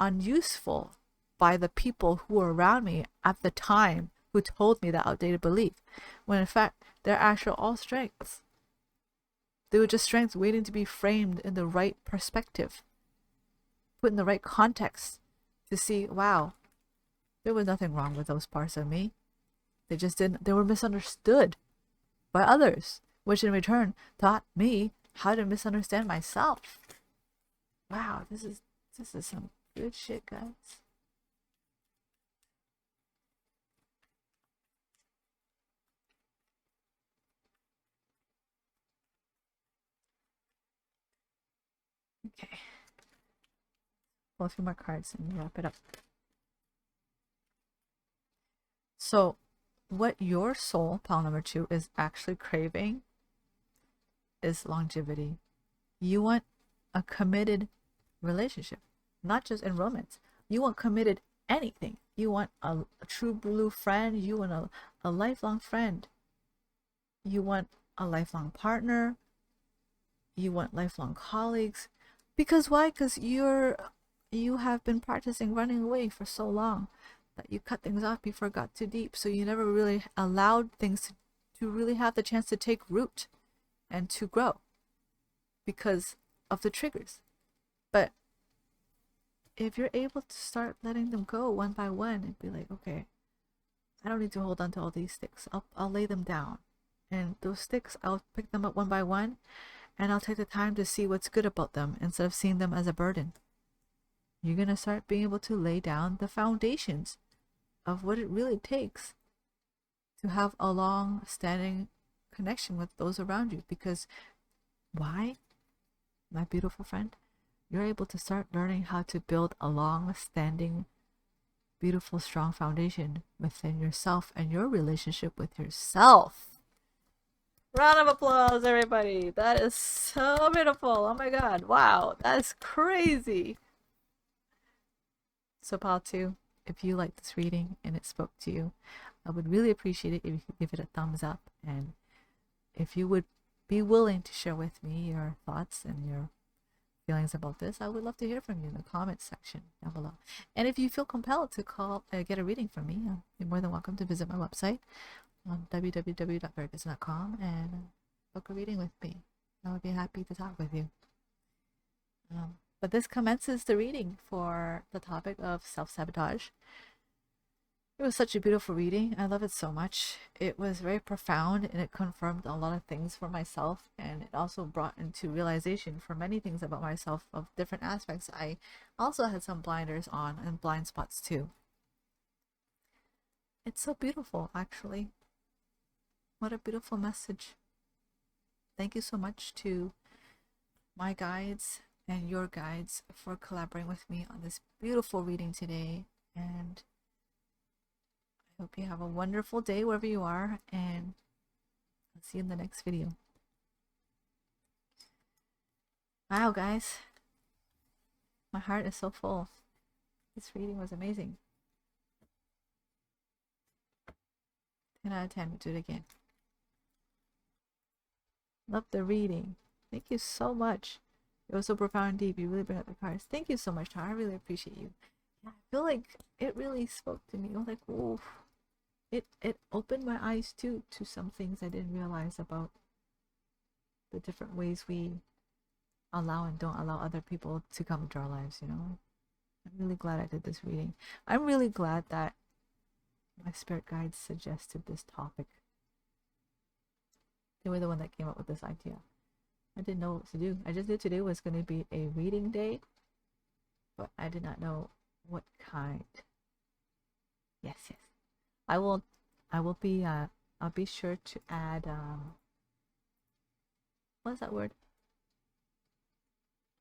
unuseful by the people who were around me at the time who told me that outdated belief, when in fact they're actually all strengths. They were just strengths waiting to be framed in the right perspective, put in the right context to see, wow, there was nothing wrong with those parts of me. They were misunderstood by others, which in return taught me how to misunderstand myself. Wow, this is some good shit, guys. Okay. Pull a few more cards and wrap it up. So, what your soul, pile number 2, is actually craving is longevity. You want a committed relationship, not just in romance. You want committed anything. You want a true blue friend. You want a lifelong friend. You want a lifelong partner. You want lifelong colleagues. Because why? Because you have been practicing running away for so long that you cut things off before it got too deep. So you never really allowed things to really have the chance to take root and to grow because of the triggers. But if you're able to start letting them go one by one and be like, okay, I don't need to hold on to all these sticks. I'll lay them down. And those sticks, I'll pick them up one by one and I'll take the time to see what's good about them instead of seeing them as a burden. You're going to start being able to lay down the foundations of what it really takes to have a long-standing connection with those around you. Because why, my beautiful friend? You're able to start learning how to build a long-standing, beautiful, strong foundation within yourself and your relationship with yourself. Round of applause, everybody. That is so beautiful. Oh my god. Wow. That is crazy. So, pile 2, if you like this reading and it spoke to you, I would really appreciate it if you could give it a thumbs up. And if you would be willing to share with me your thoughts and your feelings about this, I would love to hear from you in the comments section down below. And if you feel compelled to get a reading from me, you're more than welcome to visit my website on www.veritas.com and book a reading with me. I would be happy to talk with you. But this commences the reading for the topic of self-sabotage. It was such a beautiful reading. I love it so much. It was very profound and it confirmed a lot of things for myself, and it also brought into realization for many things about myself of different aspects. I also had some blinders on and blind spots too. It's so beautiful, actually. What a beautiful message. Thank you so much to my guides and your guides for collaborating with me on this beautiful reading today. And I hope you have a wonderful day wherever you are, and I'll see you in the next video. Wow, guys. My heart is so full. This reading was amazing. 10 out of 10. We'll do it again. Love the reading. Thank you so much. It was so profound and deep. You really bring out the cards. Thank you so much, Tara. I really appreciate you. Yeah, I feel like it really spoke to me. I was like, oof. It opened my eyes too to some things I didn't realize about the different ways we allow and don't allow other people to come into our lives, you know? I'm really glad I did this reading. I'm really glad that my spirit guides suggested this topic. They were the one that came up with this idea. I didn't know what to do. I just knew today was going to be a reading day, but I did not know what kind. Yes, yes. I will be I'll be sure to add what's that word?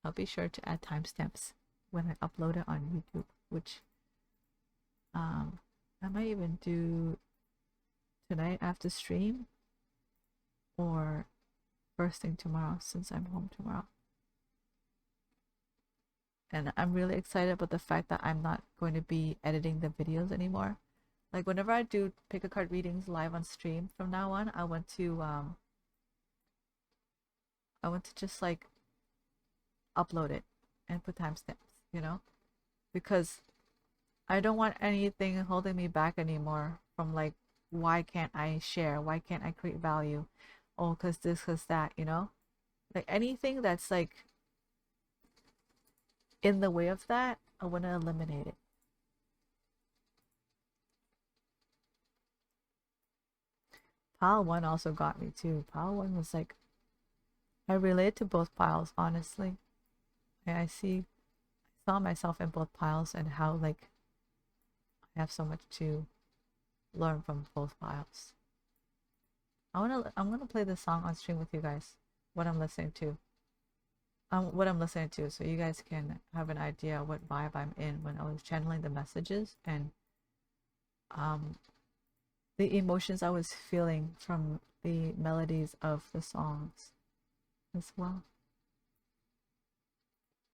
I'll be sure to add timestamps when I upload it on YouTube, which I might even do tonight after stream or first thing tomorrow since I'm home tomorrow. And I'm really excited about the fact that I'm not going to be editing the videos anymore. Like whenever I do pick a card readings live on stream from now on, I want to just like upload it and put timestamps, you know? Because I don't want anything holding me back anymore from like why can't I share? Why can't I create value? Oh, cause this, cause that, you know? Like anything that's like in the way of that, I want to eliminate it. Pile 1 also got me too. Pile 1 was like, I relate to both piles, honestly. I saw myself in both piles and how like I have so much to learn from both piles. I'm gonna play this song on stream with you guys. What I'm listening to. So you guys can have an idea what vibe I'm in when I was channeling the messages and um the emotions I was feeling from the melodies of the songs as well.